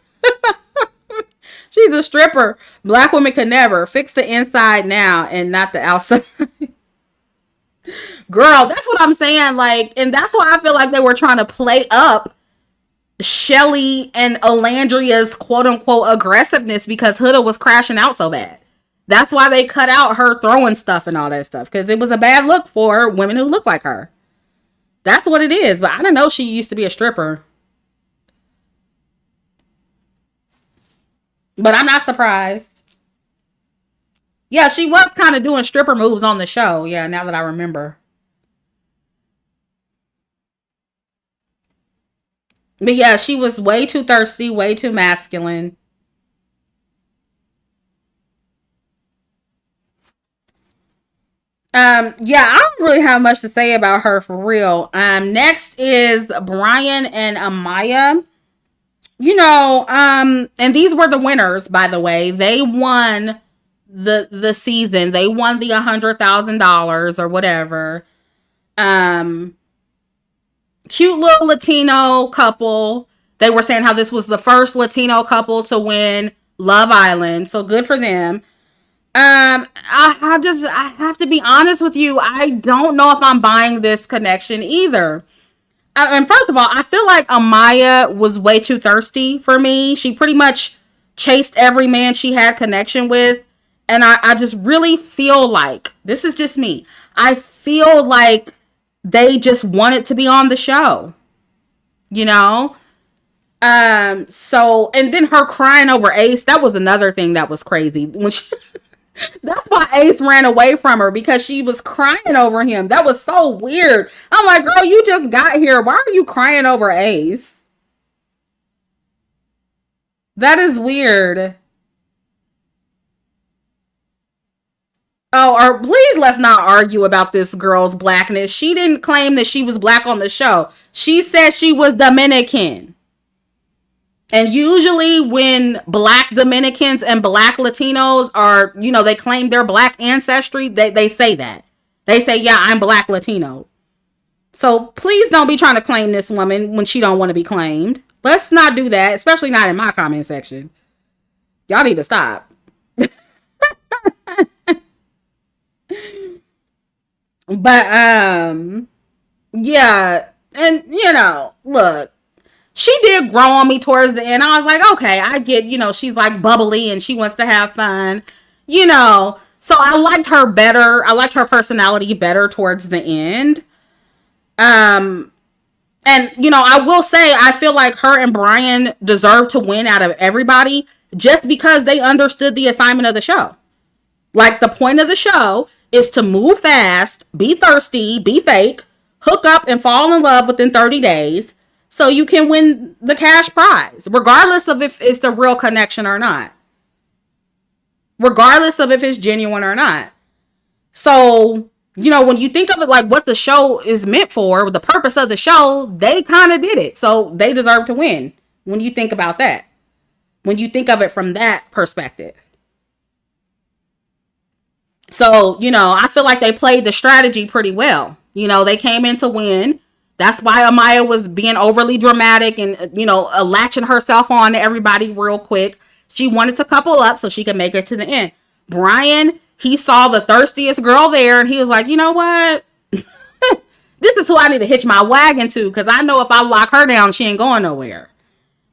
She's a stripper. Black women could never fix the inside now and not the outside. Girl, that's what I'm saying. And that's why I feel like they were trying to play up Chelley and Olandria's quote unquote aggressiveness because Huda was crashing out so bad. That's why they cut out her throwing stuff and all that stuff, because it was a bad look for women who look like her. That's what it is. But I didn't know she used to be a stripper. But I'm not surprised. Yeah, she was kind of doing stripper moves on the show. Yeah, now that I remember. But yeah, she was way too thirsty, way too masculine. Yeah, I don't really have much to say about her for real. Next is Bryan and Amaya. And these were the winners, by the way. They won the season. They won the $100,000 or whatever. Cute little Latino couple. They were saying how this was the first Latino couple to win Love Island. So good for them. I have to be honest with you. I don't know if I'm buying this connection either. And first of all, I feel like Amaya was way too thirsty for me. She pretty much chased every man she had connection with. And I just really feel like, this is just me, I feel like they just wanted to be on the show. So, and then her crying over Ace, that was another thing that was crazy. That's why Ace ran away from her, because she was crying over him. That was so weird. I'm like, girl, you just got here. Why are you crying over Ace? That is weird. Oh, or please let's not argue about this girl's blackness. She didn't claim that she was black on the show. She said she was Dominican. And usually when Black Dominicans and Black Latinos are, they claim their Black ancestry, they say that. They say, yeah, I'm Black Latino. So please don't be trying to claim this woman when she don't want to be claimed. Let's not do that, especially not in my comment section. Y'all need to stop. But, yeah. And, look, she did grow on me towards the end. I was like, okay, I get, she's like bubbly and she wants to have fun, So I liked her better. I liked her personality better towards the end. And, I will say, I feel like her and Bryan deserve to win out of everybody just because they understood the assignment of the show. Like, the point of the show is to move fast, be thirsty, be fake, hook up and fall in love within 30 days so you can win the cash prize, regardless of if it's the real connection or not. Regardless of if it's genuine or not. So, when you think of it like what the show is meant for, the purpose of the show, they kind of did it. So they deserve to win when you think about that. When you think of it from that perspective. So, I feel like they played the strategy pretty well. They came in to win. That's why Amaya was being overly dramatic and, latching herself on to everybody real quick. She wanted to couple up so she could make it to the end. Bryan, he saw the thirstiest girl there and he was like, you know what? This is who I need to hitch my wagon to because I know if I lock her down, she ain't going nowhere.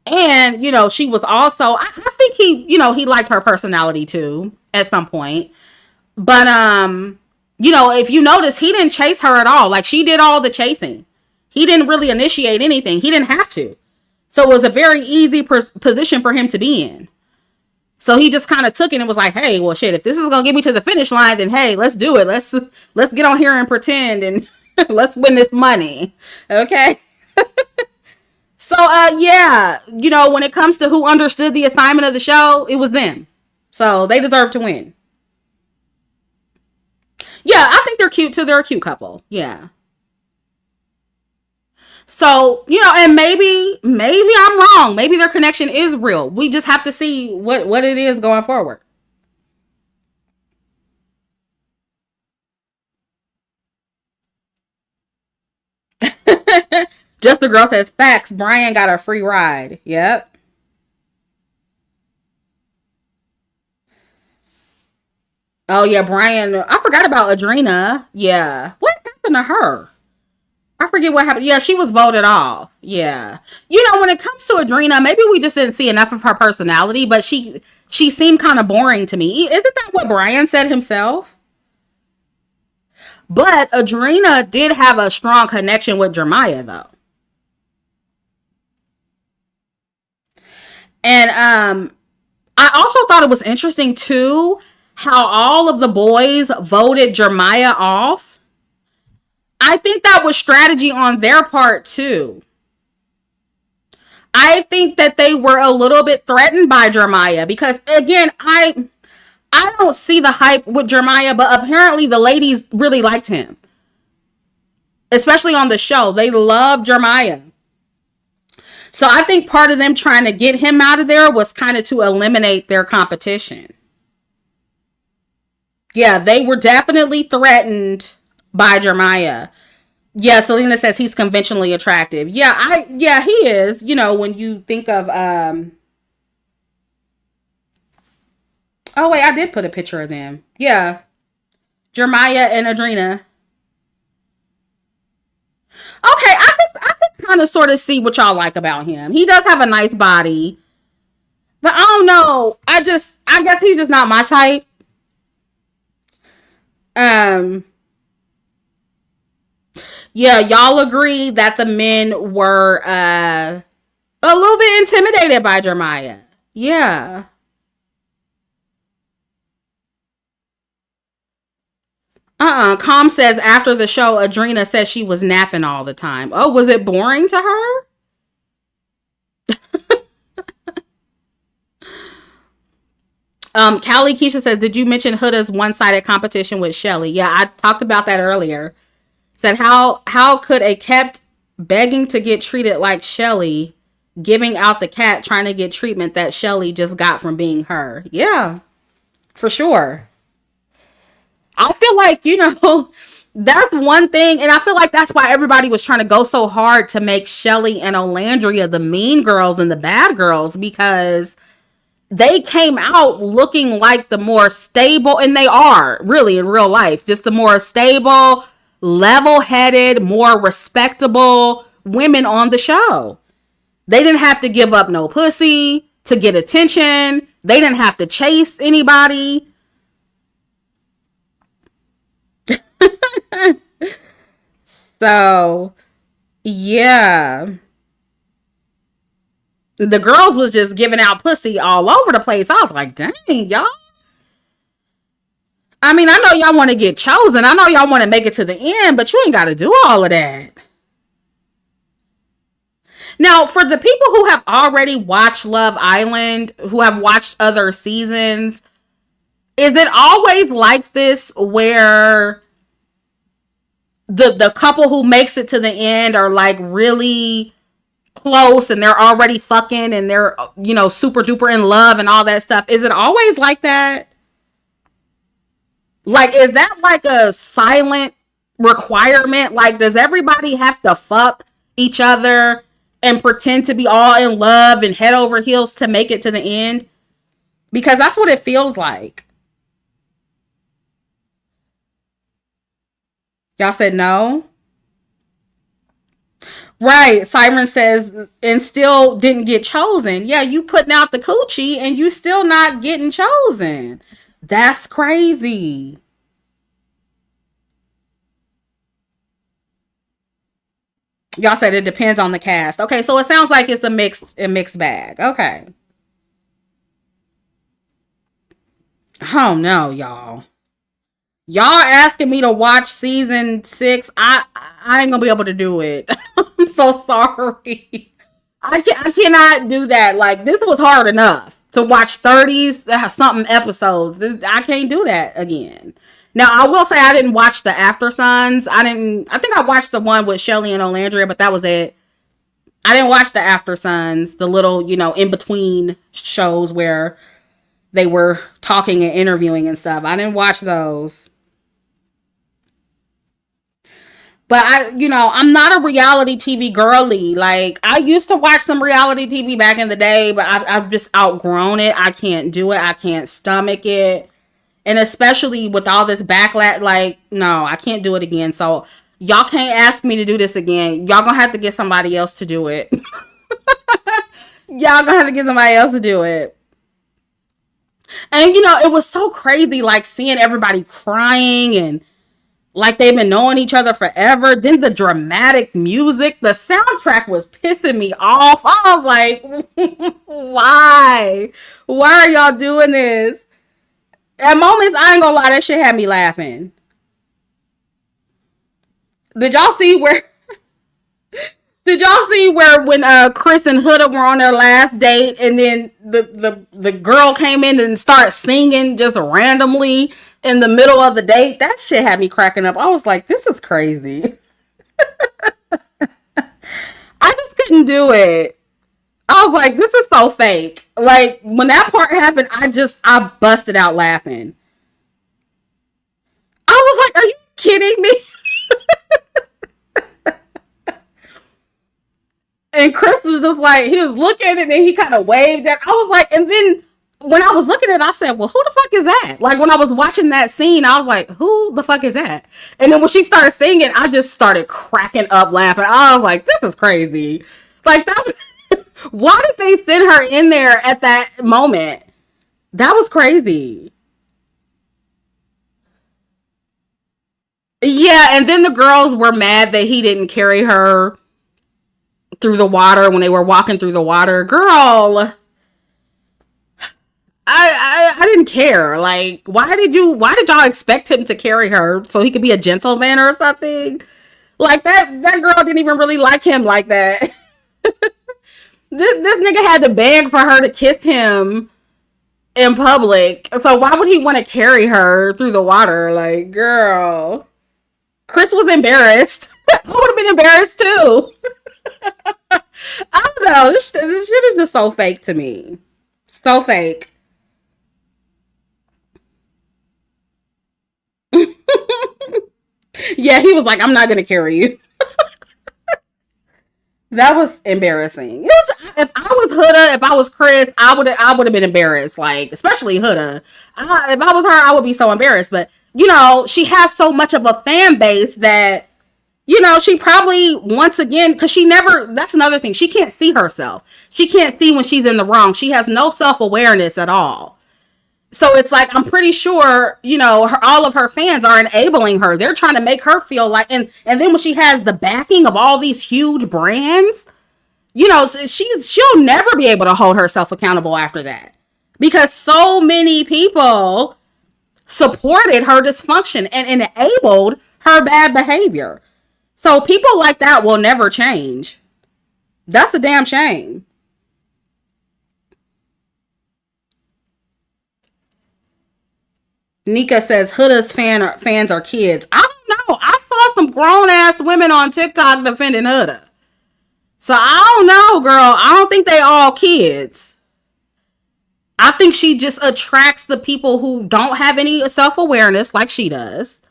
And, she was also, I think he liked her personality too at some point. But, if you notice, he didn't chase her at all. Like, she did all the chasing. He didn't really initiate anything. He didn't have to. So it was a very easy position for him to be in. So he just kind of took it and was like, hey, well, shit, if this is going to get me to the finish line, then, hey, let's do it. Let's get on here and pretend and let's win this money. Okay. So, yeah, when it comes to who understood the assignment of the show, it was them. So they deserve to win. Yeah, I think they're cute too. They're a cute couple. Yeah. So, and maybe I'm wrong. Maybe their connection is real. We just have to see what it is going forward. Just the girl says facts. Bryan got a free ride. Yep. Oh yeah, Bryan. I forgot about Andreina. Yeah. What happened to her? I forget what happened. Yeah, she was voted off. Yeah. When it comes to Andreina, maybe we just didn't see enough of her personality, but she seemed kind of boring to me. Isn't that what Bryan said himself? But Andreina did have a strong connection with Jeremiah, though. And I also thought it was interesting, too, how all of the boys voted Jeremiah off. I think that was strategy on their part, too. I think that they were a little bit threatened by Jeremiah because, again, I don't see the hype with Jeremiah, but apparently the ladies really liked him. Especially on the show. They love Jeremiah. So I think part of them trying to get him out of there was kind of to eliminate their competition. Yeah, they were definitely threatened by Jeremiah. Yeah, Selena says he's conventionally attractive. Yeah, he is. When you think of oh wait, I did put a picture of them. Yeah. Jeremiah and Andreina. Okay, I can kind of sort of see what y'all like about him. He does have a nice body. But I don't know. I guess he's just not my type. Yeah, y'all agree that the men were a little bit intimidated by Jeremiah. Yeah. Com says after the show, Andreina says she was napping all the time. Oh, was it boring to her? Callie Keisha says, did you mention Huda's one-sided competition with Chelley? Yeah, I talked about that earlier. Said how could a kept begging to get treated like Chelley giving out the cat, trying to get treatment that Chelley just got from being her. Yeah, for sure. I feel like, that's one thing. And I feel like that's why everybody was trying to go so hard to make Chelley and Olandria the mean girls and the bad girls, because they came out looking like the more stable, and they are really in real life, just the more stable, level-headed, more respectable women on the show. They didn't have to give up no pussy to get attention. They didn't have to chase anybody. So, yeah. The girls was just giving out pussy all over the place. I was like, dang, y'all. I mean, I know y'all want to get chosen. I know y'all want to make it to the end, but you ain't got to do all of that. Now, for the people who have already watched Love Island, who have watched other seasons, is it always like this where the couple who makes it to the end are like really close and they're already fucking and they're, super duper in love and all that stuff? Is it always like that? Like, is that like a silent requirement? Like, does everybody have to fuck each other and pretend to be all in love and head over heels to make it to the end? Because that's what it feels like. Y'all said no? Right. Siren says, and still didn't get chosen. Yeah, you putting out the coochie and you still not getting chosen. That's crazy. Y'all said it depends on the cast. Okay, so it sounds like it's a mixed bag. Okay. Oh no, y'all. Y'all asking me to watch season 6. I ain't gonna be able to do it. I'm so sorry. I cannot do that. Like, this was hard enough to watch 30 something episodes. I can't do that again. Now, I will say I didn't watch the After Suns. I think I watched the one with Chelley and Olandria, but that was it. I didn't watch the After Suns, the little, in between shows where they were talking and interviewing and stuff. I didn't watch those. But I'm not a reality TV girly. Like, I used to watch some reality TV back in the day, but I've just outgrown it. I can't do it. I can't stomach it. And especially with all this backlash, like, no, I can't do it again. So y'all can't ask me to do this again. Y'all gonna have to get somebody else to do it. Y'all gonna have to get somebody else to do it. And, it was so crazy, like, seeing everybody crying and like they've been knowing each other forever. Then the dramatic music, the soundtrack was pissing me off. I was like, why? Why are y'all doing this? At moments, I ain't gonna lie, that shit had me laughing. Did y'all see where when Chris and Huda were on their last date and then the girl came in and started singing just randomly in the middle of the date? That shit had me cracking up. I was like, this is crazy. I just couldn't do it. I was like, this is so fake. Like, when that part happened, I busted out laughing. I was like, are you kidding me? And Chris was just like, he was looking and then he kind of waved at. I was like, and then when I was looking at it, I said, well, who the fuck is that? Like, when I was watching that scene, I was like, who the fuck is that? And then when she started singing, I just started cracking up laughing. I was like, this is crazy. Like, that. Why did they send her in there at that moment? That was crazy. Yeah, and then the girls were mad that he didn't carry her through the water when they were walking through the water. Girl, I didn't care. Like, why did y'all expect him to carry her so he could be a gentleman or something? Like, that girl didn't even really like him like that. This nigga had to beg for her to kiss him in public. So why would he want to carry her through the water? Like, girl. Chris was embarrassed. I would have been embarrassed too. I don't know. This shit is just so fake to me. So fake. Yeah, he was like, I'm not gonna carry you. That was embarrassing. If I was Huda, if I was Chris, I would have been embarrassed. Like, especially Huda. If I was her, I would be so embarrassed. But she has so much of a fan base that she probably, once again, because she never, that's another thing. She can't see herself. She can't see when she's in the wrong. She has no self-awareness at all. So it's like, I'm pretty sure, all of her fans are enabling her. They're trying to make her feel like, and then when she has the backing of all these huge brands, she'll never be able to hold herself accountable after that. Because so many people supported her dysfunction and enabled her bad behavior. So people like that will never change. That's a damn shame. Nika says Huda's fans are kids. I don't know. I saw some grown ass women on TikTok defending Huda. So I don't know, girl. I don't think they all kids. I think she just attracts the people who don't have any self-awareness like she does,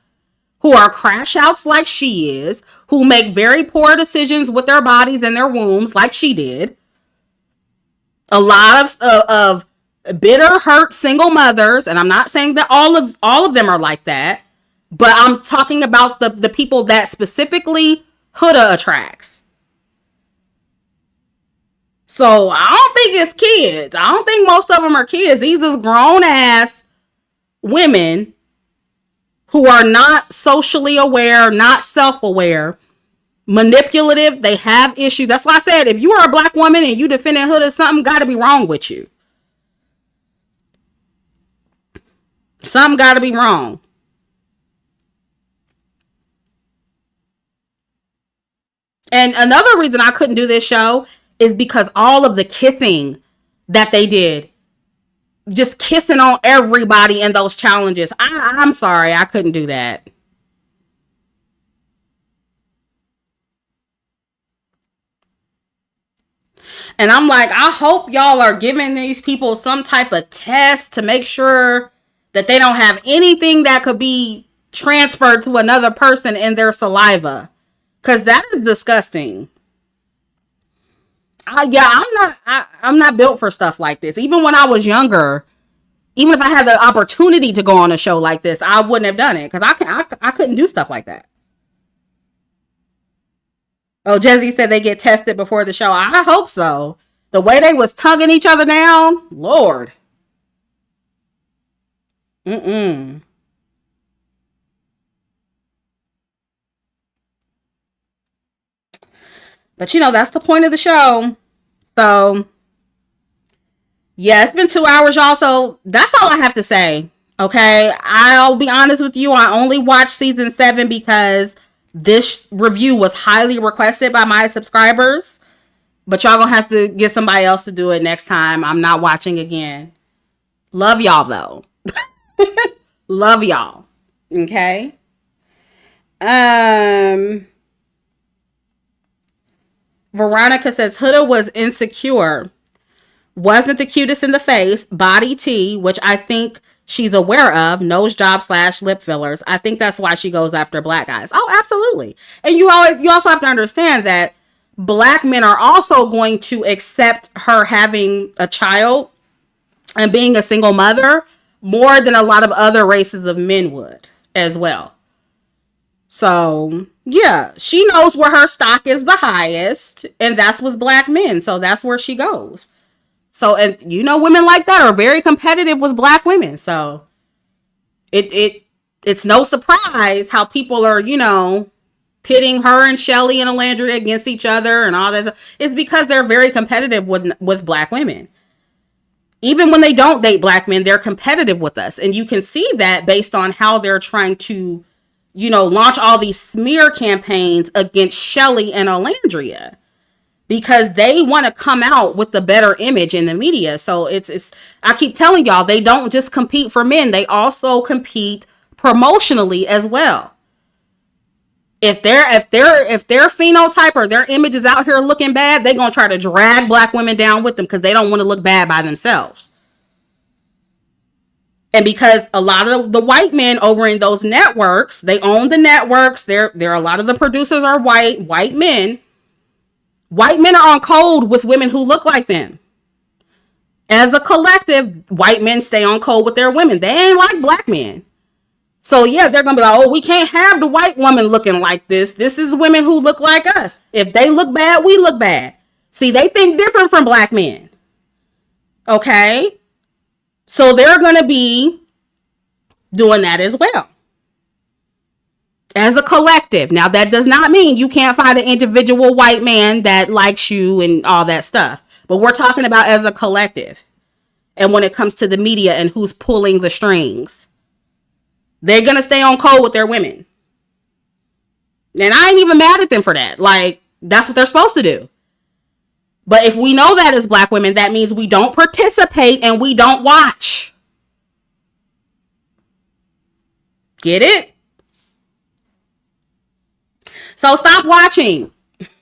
who are crash outs like she is, who make very poor decisions with their bodies and their wombs like she did. A lot of bitter, hurt single mothers, and I'm not saying that all of them are like that, but I'm talking about the people that specifically Huda attracts. So I don't think it's kids. I don't think most of them are kids. These are grown ass women who are not socially aware, not self-aware, manipulative. They have issues. That's why I said, if you are a black woman and you defending Huda, something got to be wrong with you. Something got to be wrong. And another reason I couldn't do this show is because all of the kissing that they did, just kissing on everybody in those challenges. I'm sorry, I couldn't do that. And I'm like, I hope y'all are giving these people some type of test to make sure that they don't have anything that could be transferred to another person in their saliva. Because that is disgusting. I'm not built for stuff like this. Even when I was younger, even if I had the opportunity to go on a show like this, I wouldn't have done it because I couldn't do stuff like that. Oh, Jesse said they get tested before the show. I hope so. The way they was tugging each other down, Lord. Mm-mm. But that's the point of the show. So, yeah, it's been 2 hours, y'all. So that's all I have to say. Okay. I'll be honest with you. I only watched season 7 because this review was highly requested by my subscribers. But y'all gonna have to get somebody else to do it next time. I'm not watching again. Love y'all though. Love y'all. Okay. Veronica says Huda was insecure. Wasn't the cutest in the face. Body T, which I think she's aware of. Nose job / lip fillers. I think that's why she goes after black guys. Oh, absolutely. And you also have to understand that black men are also going to accept her having a child and being a single mother more than a lot of other races of men would as well. So, yeah, she knows where her stock is the highest, and that's with black men. So that's where she goes. So, and women like that are very competitive with black women. So it's no surprise how people are, pitting her and Chelley and Olandria against each other and all that. It's because they're very competitive with black women. Even when they don't date black men, they're competitive with us. And you can see that based on how they're trying to, launch all these smear campaigns against Chelley and Olandria because they want to come out with the better image in the media. So it's I keep telling y'all, they don't just compete for men. They also compete promotionally as well. If their phenotype or their image is out here looking bad, they're gonna try to drag black women down with them because they don't want to look bad by themselves. And because a lot of the white men over in those networks, they own the networks. There are a lot of the producers are white men. White men are on code with women who look like them. As a collective, white men stay on code with their women. They ain't like black men. So yeah, they're going to be like, oh, we can't have the white woman looking like this. This is women who look like us. If they look bad, we look bad. See, they think different from black men. Okay? So they're going to be doing that as well. As a collective. Now, that does not mean you can't find an individual white man that likes you and all that stuff. But we're talking about as a collective. And when it comes to the media and who's pulling the strings, they're going to stay on code with their women. And I ain't even mad at them for that. Like, that's what they're supposed to do. But if we know that as black women, that means we don't participate and we don't watch. Get it? So stop watching.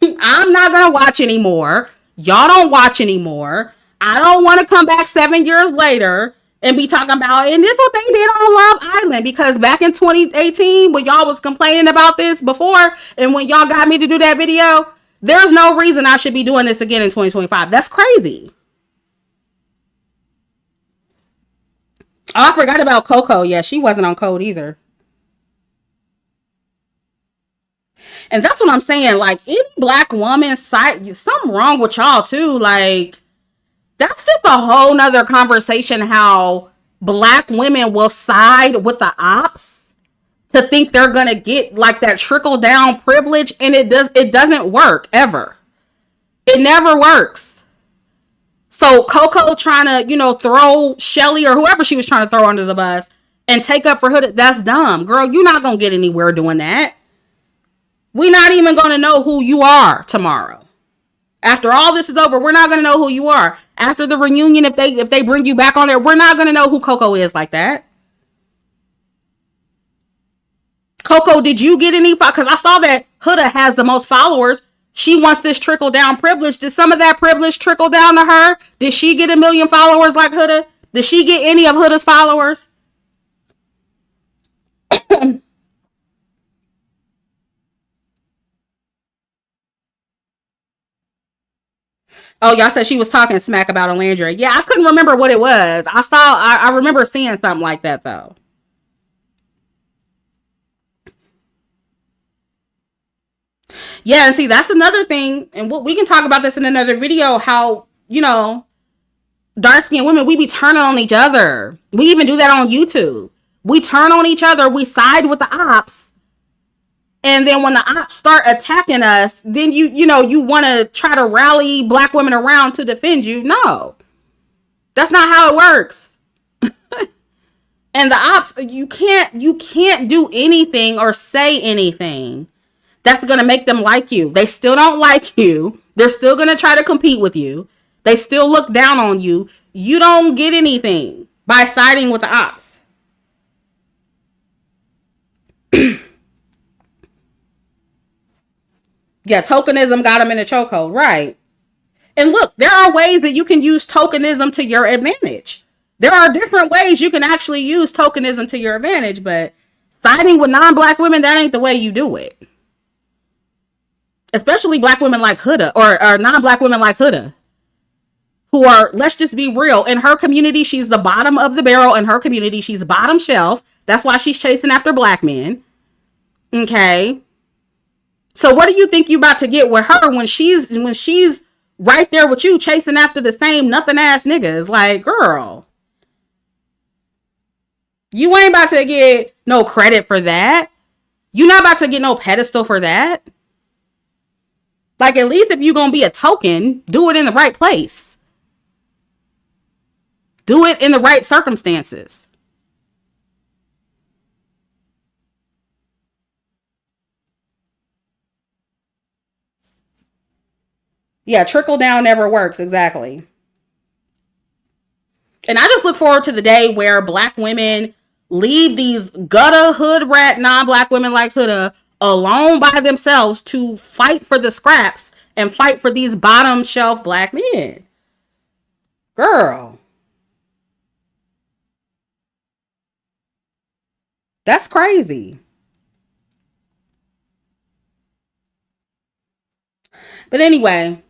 I'm not going to watch anymore. Y'all don't watch anymore. I don't want to come back 7 years later and be talking about, and this is what they did on Love Island. Because back in 2018, when y'all was complaining about this before, and when y'all got me to do that video, there's no reason I should be doing this again in 2025. That's crazy. Oh, I forgot about Coco. Yeah, she wasn't on code either. And that's what I'm saying. Like, any black woman, something wrong with y'all too. Like, that's just a whole nother conversation, how black women will side with the ops to think they're going to get like that trickle down privilege. And it doesn't work ever. It never works. So Coco trying to, throw Chelley or whoever she was trying to throw under the bus and take up for Huda, that's dumb. Girl, you're not going to get anywhere doing that. We're not even going to know who you are tomorrow. After all this is over, we're not going to know who you are. After the reunion, if they bring you back on there, we're not going to know who Coco is like that. Coco, did you get any? Because I saw that Huda has the most followers. She wants this trickle down privilege. Did some of that privilege trickle down to her? Did she get 1 million followers like Huda? Did she get any of Huda's followers? Oh, y'all said she was talking smack about Olandria. Yeah, I couldn't remember what it was. I remember seeing something like that, though. Yeah, and see, that's another thing, and we can talk about this in another video, how, dark-skinned women, we be turning on each other. We even do that on YouTube. We turn on each other, we side with the ops, and then when the ops start attacking us, then you want to try to rally black women around to defend you. No. That's not how it works. And the ops, you can't do anything or say anything that's going to make them like you. They still don't like you. They're still going to try to compete with you. They still look down on you. You don't get anything by siding with the ops. Yeah, tokenism got them in a chokehold, right? And look, there are ways that you can use tokenism to your advantage. There are different ways you can actually use tokenism to your advantage, but siding with non-black women, that ain't the way you do it. Especially black women like Huda, or non-black women like Huda, who are, let's just be real, in her community, she's the bottom of the barrel. In her community, she's bottom shelf. That's why she's chasing after black men. Okay. So what do you think you about to get with her when she's right there with you chasing after the same nothing ass niggas? Like, girl, you ain't about to get no credit for that. You're not about to get no pedestal for that. Like, at least if you're going to be a token, do it in the right place. Do it in the right circumstances. Yeah, trickle down never works. Exactly. And I just look forward to the day where black women leave these gutter hood rat non-black women like Huda alone by themselves to fight for the scraps and fight for these bottom shelf black men. Girl, that's crazy. But anyway,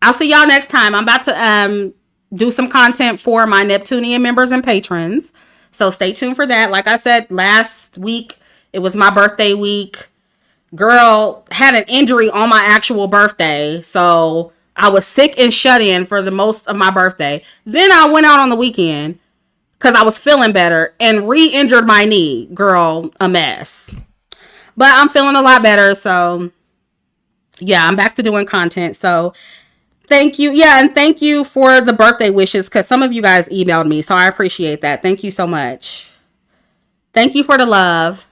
I'll see y'all next time. I'm about to do some content for my Neptunian members and patrons. So stay tuned for that. Like I said, last week, it was my birthday week. Girl had an injury on my actual birthday. So I was sick and shut in for the most of my birthday. Then I went out on the weekend because I was feeling better and re-injured my knee. Girl, a mess. But I'm feeling a lot better. So yeah, I'm back to doing content. So thank you. Yeah, and thank you for the birthday wishes because some of you guys emailed me. So I appreciate that. Thank you so much. Thank you for the love.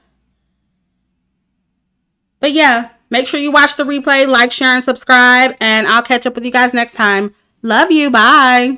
But yeah, make sure you watch the replay, like, share, and subscribe. And I'll catch up with you guys next time. Love you. Bye.